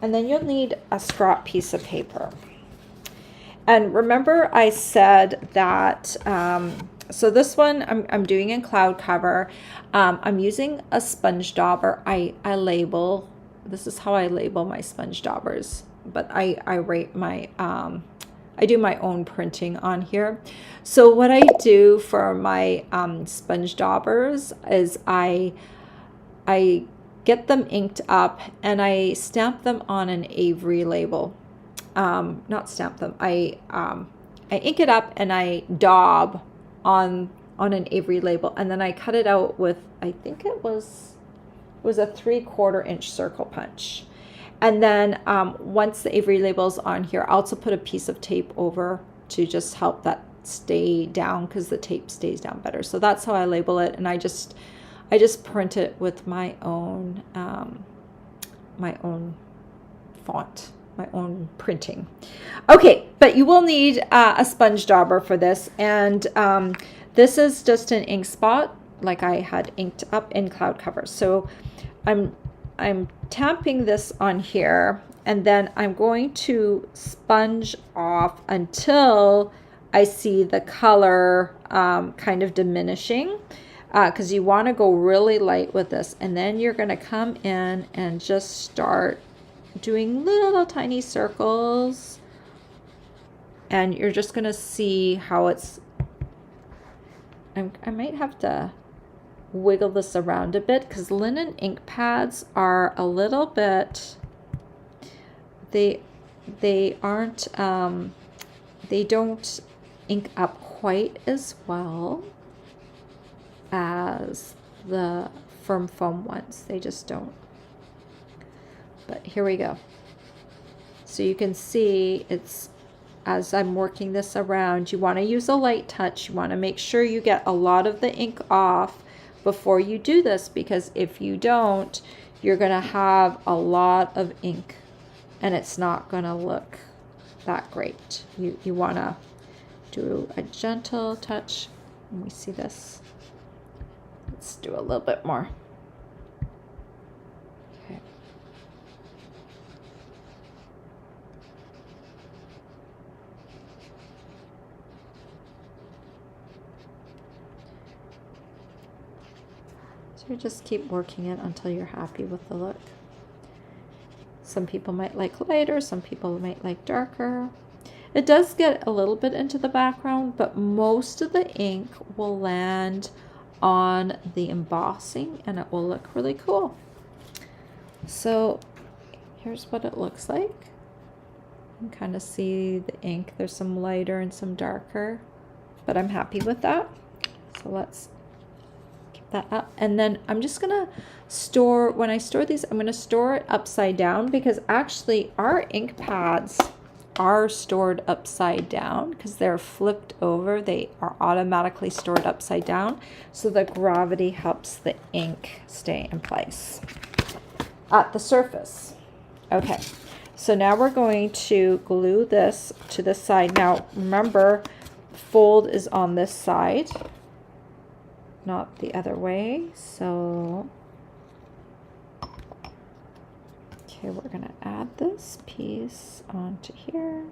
And then you'll need a scrap piece of paper. And remember I said that, so this one I'm doing in cloud cover. I'm using a sponge dauber. I label this is how I label my sponge daubers, but I rate my, I do my own printing on here. So what I do for my sponge daubers is I get them inked up and I stamp them on an Avery label. Not stamp them. I ink it up and I daub on an Avery label, and then I cut it out with, I think it was a 3/4 inch circle punch. And then once the Avery label's on here, I also put a piece of tape over to just help that stay down, because the tape stays down better. So that's how I label it, and I just print it with my own font, my own printing. Okay, but you will need a sponge dauber for this, and this is just an ink spot like I had inked up in Cloud Cover. So I'm tamping this on here, and then I'm going to sponge off until I see the color kind of diminishing, because you want to go really light with this, and then you're going to come in and just start doing little tiny circles, and you're just going to see how it's, I might have to wiggle this around a bit, because linen ink pads are a little bit, they aren't, they don't ink up quite as well as the firm foam ones. They just don't. But here we go. So you can see it's, as I'm working this around, you want to use a light touch. You want to make sure you get a lot of the ink off before you do this, because if you don't, you're going to have a lot of ink and it's not going to look that great. You want to do a gentle touch. Let me see this. Let's do a little bit more. Okay. So you just keep working it until you're happy with the look. Some people might like lighter, some people might like darker. It does get a little bit into the background, but most of the ink will land on the embossing and it will look really cool. So here's what it looks like. You can kind of see the ink. There's some lighter and some darker, but I'm happy with that. So let's keep that up. And then I'm just gonna store, when I store these, I'm gonna store it upside down, because actually our ink pads are stored upside down because they're flipped over. They are automatically stored upside down, so the gravity helps the ink stay in place at the surface. Okay, so now we're going to glue this to the side. Now remember, fold is on this side, not the other way. So okay, we're going to add this piece onto here.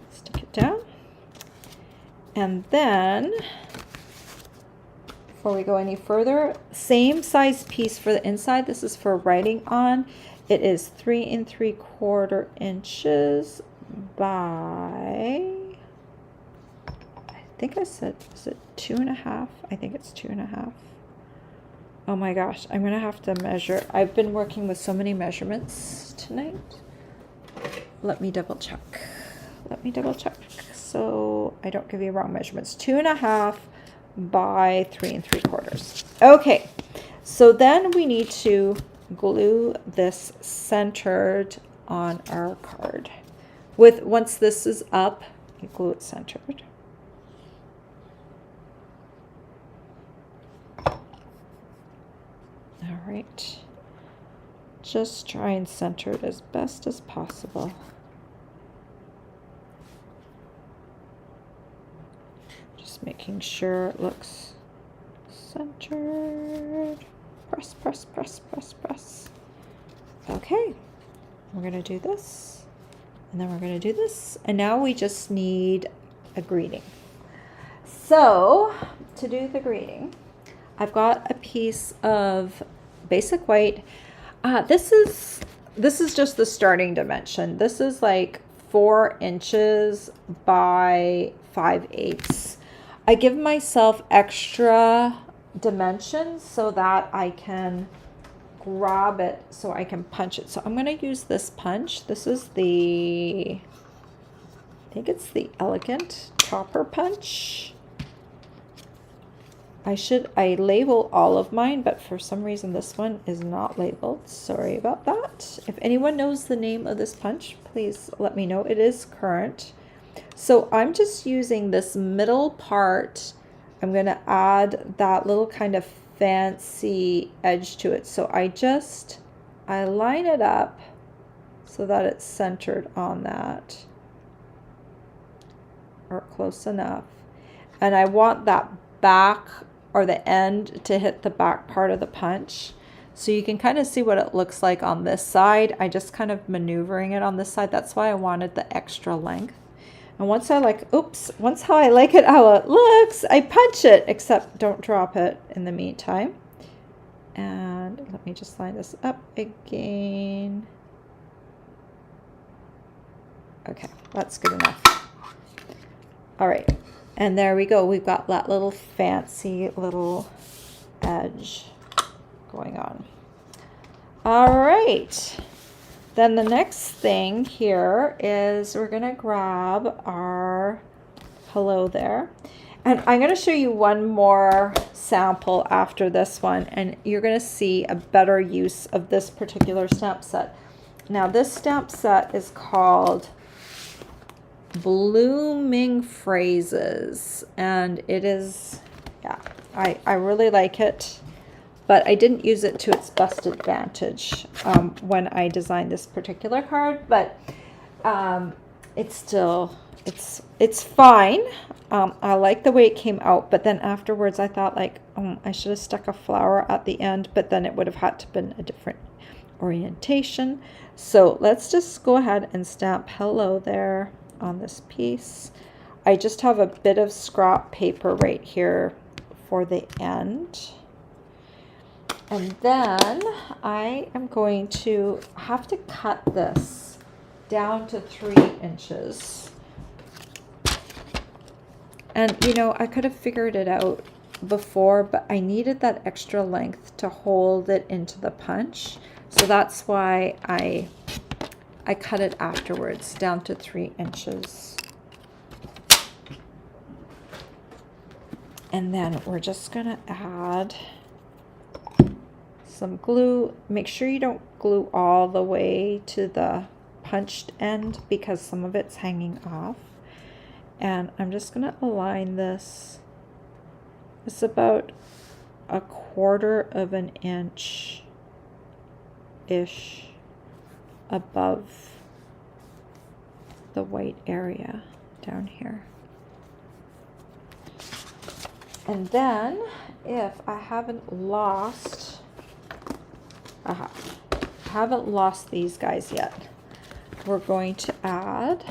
Stick it down. And then, before we go any further, same size piece for the inside. This is for writing on. It is 3 3/4 inches by, I think I said, is it 2.5? I think it's 2.5. Oh my gosh, I'm gonna have to measure. I've been working with so many measurements tonight. Let me double check. Let me double check so I don't give you wrong measurements. 2.5 by 3 3/4. Okay, so then we need to glue this centered on our card. Once this is up, you glue it centered. All right, just try and center it as best as possible. Just making sure it looks centered. Press, press, press, press, press. Okay, we're gonna do this, and then we're gonna do this, and now we just need a greeting. So to do the greeting, I've got a piece of basic white. This is just the starting dimension. This is like 4 inches by 5/8. I give myself extra dimensions so that I can grab it, so I can punch it. So I'm going to use this punch. This is I think it's the Elegant Topper Punch. I label all of mine, but for some reason this one is not labeled. Sorry about that. If anyone knows the name of this punch, please let me know. It is current. So I'm just using this middle part. I'm going to add that little kind of fancy edge to it. So I line it up so that it's centered on that, or close enough. And I want that back, or the end, to hit the back part of the punch. So you can kind of see what it looks like on this side. I just kind of maneuvering it on this side. That's why I wanted the extra length. And once I like it how it looks, I punch it, except don't drop it in the meantime. And let me just line this up again. Okay, that's good enough. All right. And there we go. We've got that little fancy little edge going on. All right. Then the next thing here is we're going to grab our hello there. And I'm going to show you one more sample after this one, and you're going to see a better use of this particular stamp set. Now this stamp set is called Blooming Phrases, and it is, yeah, I really like it, but I didn't use it to its best advantage when I designed this particular card, but it's still, it's fine. I like the way it came out, but then afterwards I thought, like, I should have stuck a flower at the end, but then it would have had to been a different orientation. So let's just go ahead and stamp hello there on this piece. I just have a bit of scrap paper right here for the end. And then I am going to have to cut this down to 3 inches. And you know, I could have figured it out before, but I needed that extra length to hold it into the punch. So that's why I cut it afterwards down to 3 inches. And then we're just gonna add some glue. Make sure you don't glue all the way to the punched end because some of it's hanging off. And I'm just gonna align this. It's about 1/4 of an inch-ish above the white area down here. And then if I haven't lost these guys yet, we're going to add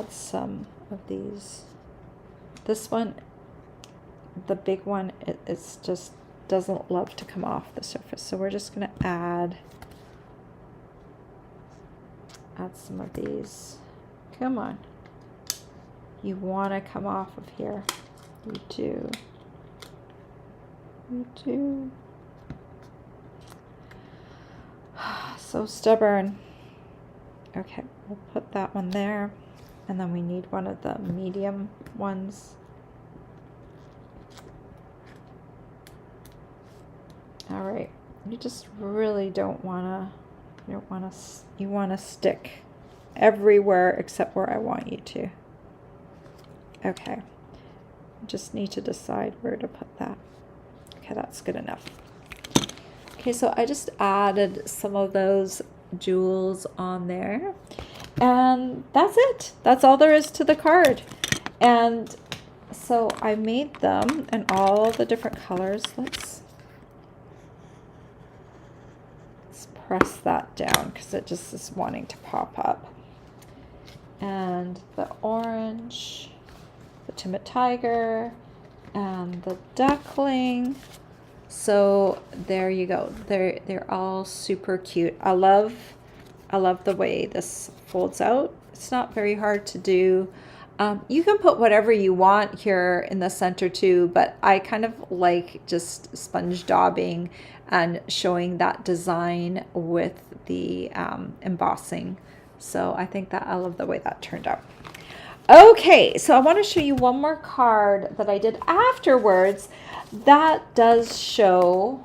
some of these. This one, the big one, it's just doesn't love to come off the surface, so we're just going to add some of these. Come on, you want to come off of here. You do. So stubborn. Okay, we'll put that one there, and then we need one of the medium ones. All right, you just really don't want to, you want to stick everywhere except where I want you to. Okay, just need to decide where to put that. Okay, that's good enough. Okay, so I just added some of those jewels on there, and that's it. That's all there is to the card. And so I made them in all the different colors. Let's press that down because it just is wanting to pop up. And the orange, the timid tiger and the duckling. So there you go. They're all super cute. I love the way this folds out. It's not very hard to do. You can put whatever you want here in the center too, but I kind of like just sponge daubing and showing that design with the embossing. So I think that I love the way that turned out. Okay, so I want to show you one more card that I did afterwards that does show,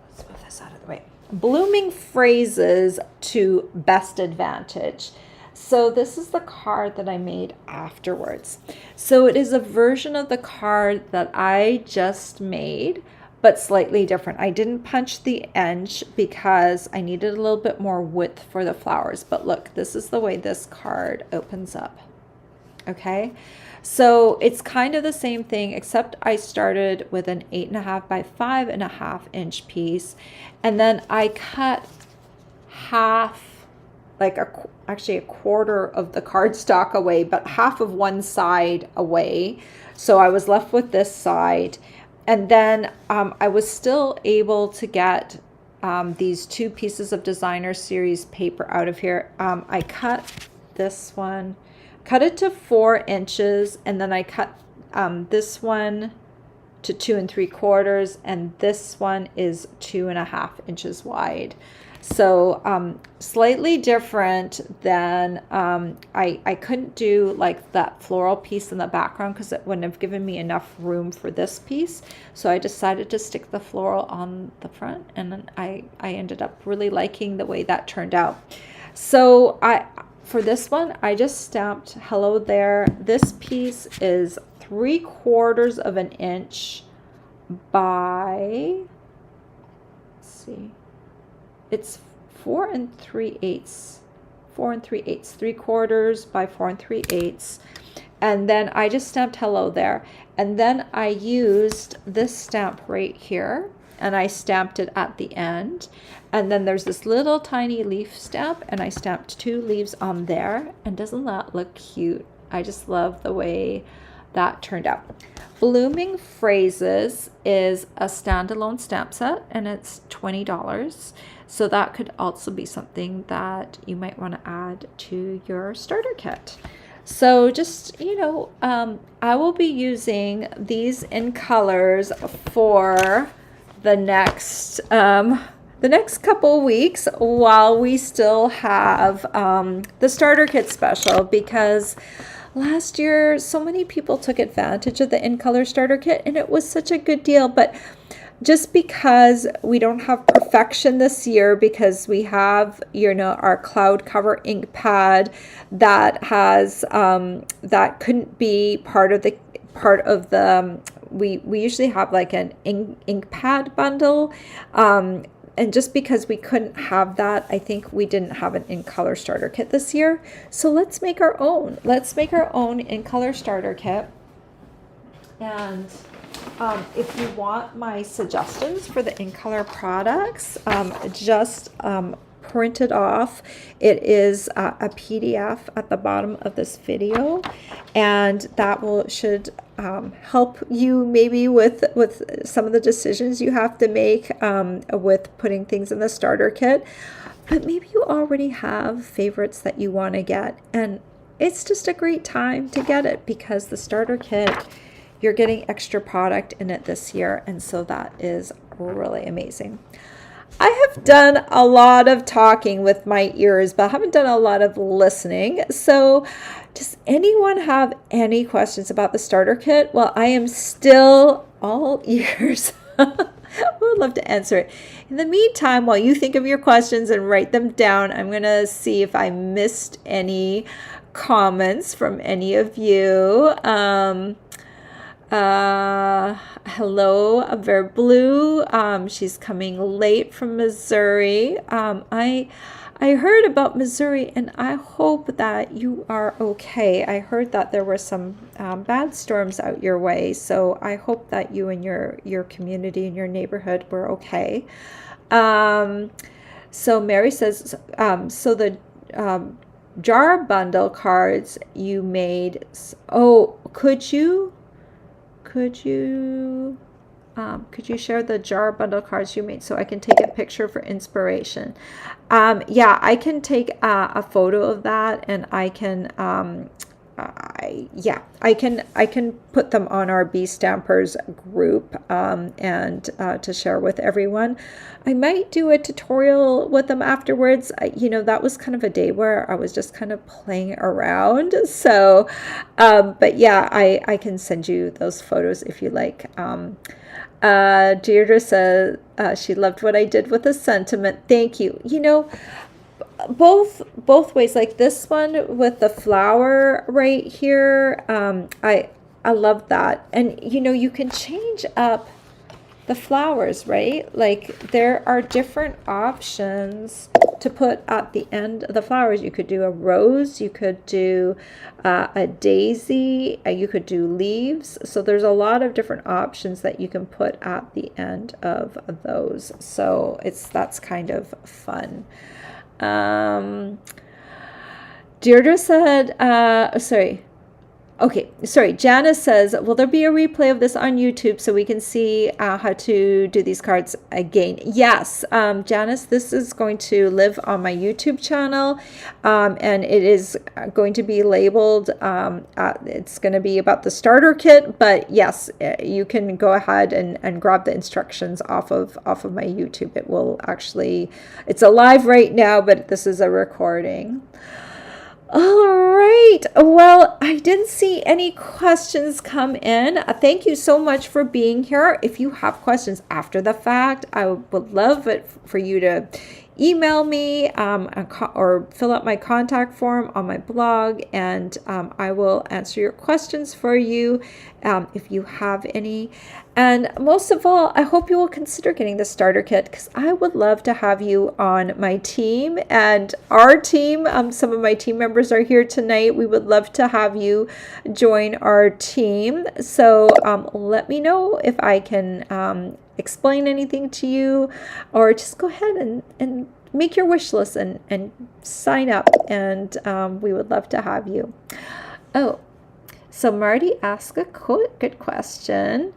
let's move this out of the way, blooming phrases to best advantage. So this is the card that I made afterwards. So it is a version of the card that I just made, but slightly different. I didn't punch the edge because I needed a little bit more width for the flowers. But look, this is the way this card opens up. Okay, so it's kind of the same thing, except I started with an 8.5 by 5.5 inch piece, and then I cut half, like actually a quarter of the cardstock away, but half of one side away. So I was left with this side, and then I was still able to get these 2 pieces of designer series paper out of here. I cut this one, cut it to 4 inches, and then I cut this one to 2 3/4, and this one is 2.5 inches wide. So slightly different than, I couldn't do like that floral piece in the background because it wouldn't have given me enough room for this piece. So I decided to stick the floral on the front, and then I ended up really liking the way that turned out. So for this one, I just stamped hello there. This piece is 3/4 of an inch by, let's see, it's 4 3/8, 4 3/8, 3/4 by 4 3/8. And then I just stamped hello there. And then I used this stamp right here, and I stamped it at the end. And then there's this little tiny leaf stamp, and I stamped 2 leaves on there. And doesn't that look cute? I just love the way that turned out. Blooming Phrases is a standalone stamp set, and it's $20. So that could also be something that you might want to add to your starter kit. So just, you know, I will be using these in colors for the next couple weeks while we still have the starter kit special, because last year so many people took advantage of the in color starter kit and it was such a good deal. But just because we don't have perfection this year, because we have, you know, our cloud cover ink pad that has that couldn't be part of the we usually have like an ink pad bundle, and just because we couldn't have that, I think we didn't have an in color starter kit this year. So let's make our own. Let's make our own in color starter kit. And if you want my suggestions for the in color products, just print it off. It is a PDF at the bottom of this video, and that should help you maybe with some of the decisions you have to make with putting things in the starter kit. But maybe you already have favorites that you want to get, and it's just a great time to get it, because the starter kit, you're getting extra product in it this year, and so that is really amazing. I have done a lot of talking with my ears, but I haven't done a lot of listening. So does anyone have any questions about the starter kit? Well, I am still all ears. I would love to answer it. In the meantime, while you think of your questions and write them down, I'm going to see if I missed any comments from any of you. Hello, Ver Blue. She's coming late from Missouri. I heard about Missouri, and I hope that you are okay. I heard that there were some bad storms out your way, so I hope that you and your community and your neighborhood were okay. So Mary says, so the jar bundle cards you made, could you share the jar bundle cards you made so I can take a picture for inspiration? Yeah, I can take a photo of that, and I can I can put them on our Bee Stampers group, and to share with everyone. I might do a tutorial with them afterwards. That was kind of a day where I was just kind of playing around. So, but yeah, I can send you those photos if you like. Deirdre said she loved what I did with the sentiment. Thank you. Both ways, like this one with the flower right here. I love that. And you can change up the flowers, right? Like there are different options to put at the end of the flowers. You could do a rose, you could do a daisy, you could do leaves. So there's a lot of different options that you can put at the end of those. So that's kind of fun. Deirdre said, Janice says, will there be a replay of this on YouTube so we can see how to do these cards again? Yes, Janice, this is going to live on my YouTube channel, and it is going to be labeled, it's going to be about the starter kit, but yes, you can go ahead and grab the instructions off of my YouTube. It will actually, it's alive right now, but this is a recording. All right. Well, I didn't see any questions come in. Thank you so much for being here. If you have questions after the fact, I would love it for you to email me or fill out my contact form on my blog, and I will answer your questions for you if you have any. And most of all, I hope you will consider getting the starter kit, because I would love to have you on my team and our team. Some of my team members are here tonight. We would love to have you join our team. So let me know if I can explain anything to you, or just go ahead and make your wish list and sign up, and we would love to have you. Oh, so Marty asked a good question.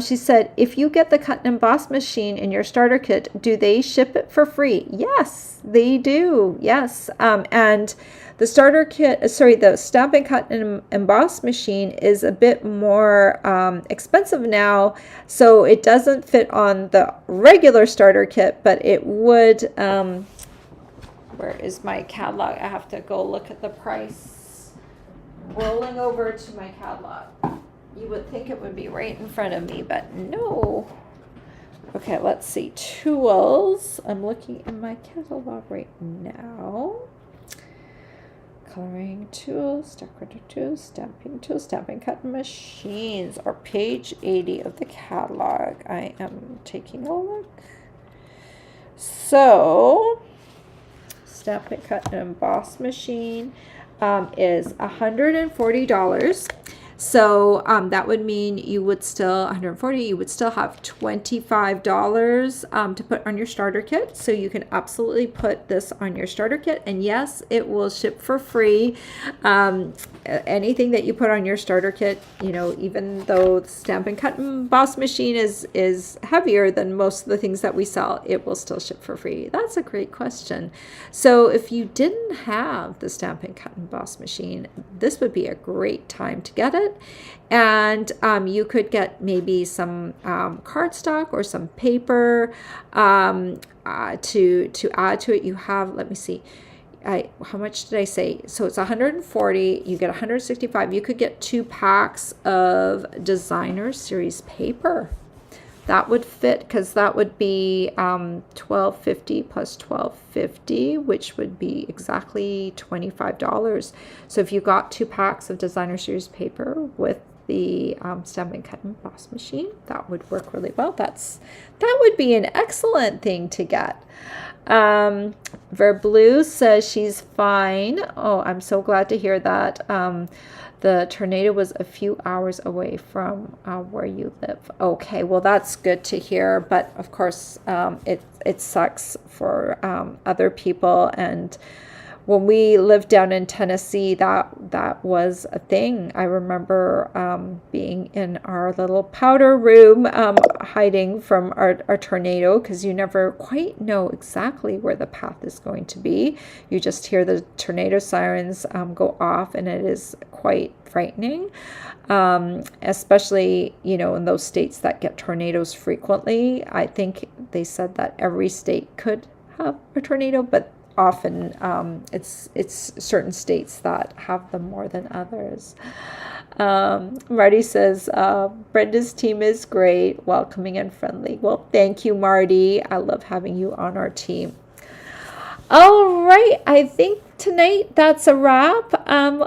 She said, if you get the cut and emboss machine in your starter kit, do they ship it for free? Yes, they do. Yes. And the starter kit, the Stampin' Cut and Emboss machine is a bit more expensive now, so it doesn't fit on the regular starter kit, but it would, where is my catalog? I have to go look at the price. Rolling over to my catalog. You would think it would be right in front of me, but no. Okay, let's see. Tools. I'm looking in my catalog right now. Coloring tools, decorative tools, stamping cutting machines, or page 80 of the catalog. I am taking a look. So, Stampin' Cut and Emboss machine is $140. So that would mean you would still, $140, you would still have $25 to put on your starter kit. So you can absolutely put this on your starter kit. And yes, it will ship for free. Anything that you put on your starter kit, even though the Stampin' Cut and Emboss machine is heavier than most of the things that we sell, it will still ship for free. That's a great question. So if you didn't have the Stampin' Cut and Emboss machine, this would be a great time to get it. And you could get maybe some cardstock or some paper to add to it. You have, let me see, how much did I say? So it's 140. You get 165. You could get 2 packs of designer series paper. That would fit, because that would be $12.50 plus $12.50, which would be exactly $25. So if you got 2 packs of designer series paper with the Stampin' Cut and Emboss machine, that would work really well. That would be an excellent thing to get. Verblue says she's fine. Oh, I'm so glad to hear that. The tornado was a few hours away from where you live. Okay, well, that's good to hear. But of course, it sucks for other people, and when we lived down in Tennessee, that was a thing. I remember being in our little powder room, hiding from our tornado, because you never quite know exactly where the path is going to be. You just hear the tornado sirens go off, and it is quite frightening, especially, in those states that get tornadoes frequently. I think they said that every state could have a tornado, but often it's certain states that have them more than others. Marty says, Brenda's team is great, welcoming and friendly. Well, thank you, Marty. I love having you on our team. All right, I think tonight that's a wrap.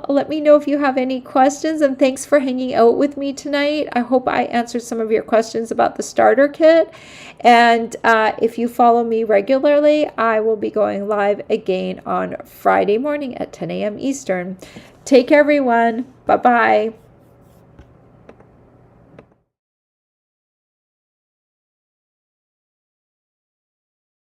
Let me know if you have any questions, and thanks for hanging out with me tonight. I hope I answered some of your questions about the starter kit. And if you follow me regularly, I will be going live again on Friday morning at 10 a.m. Eastern. Take care, everyone. Bye-bye.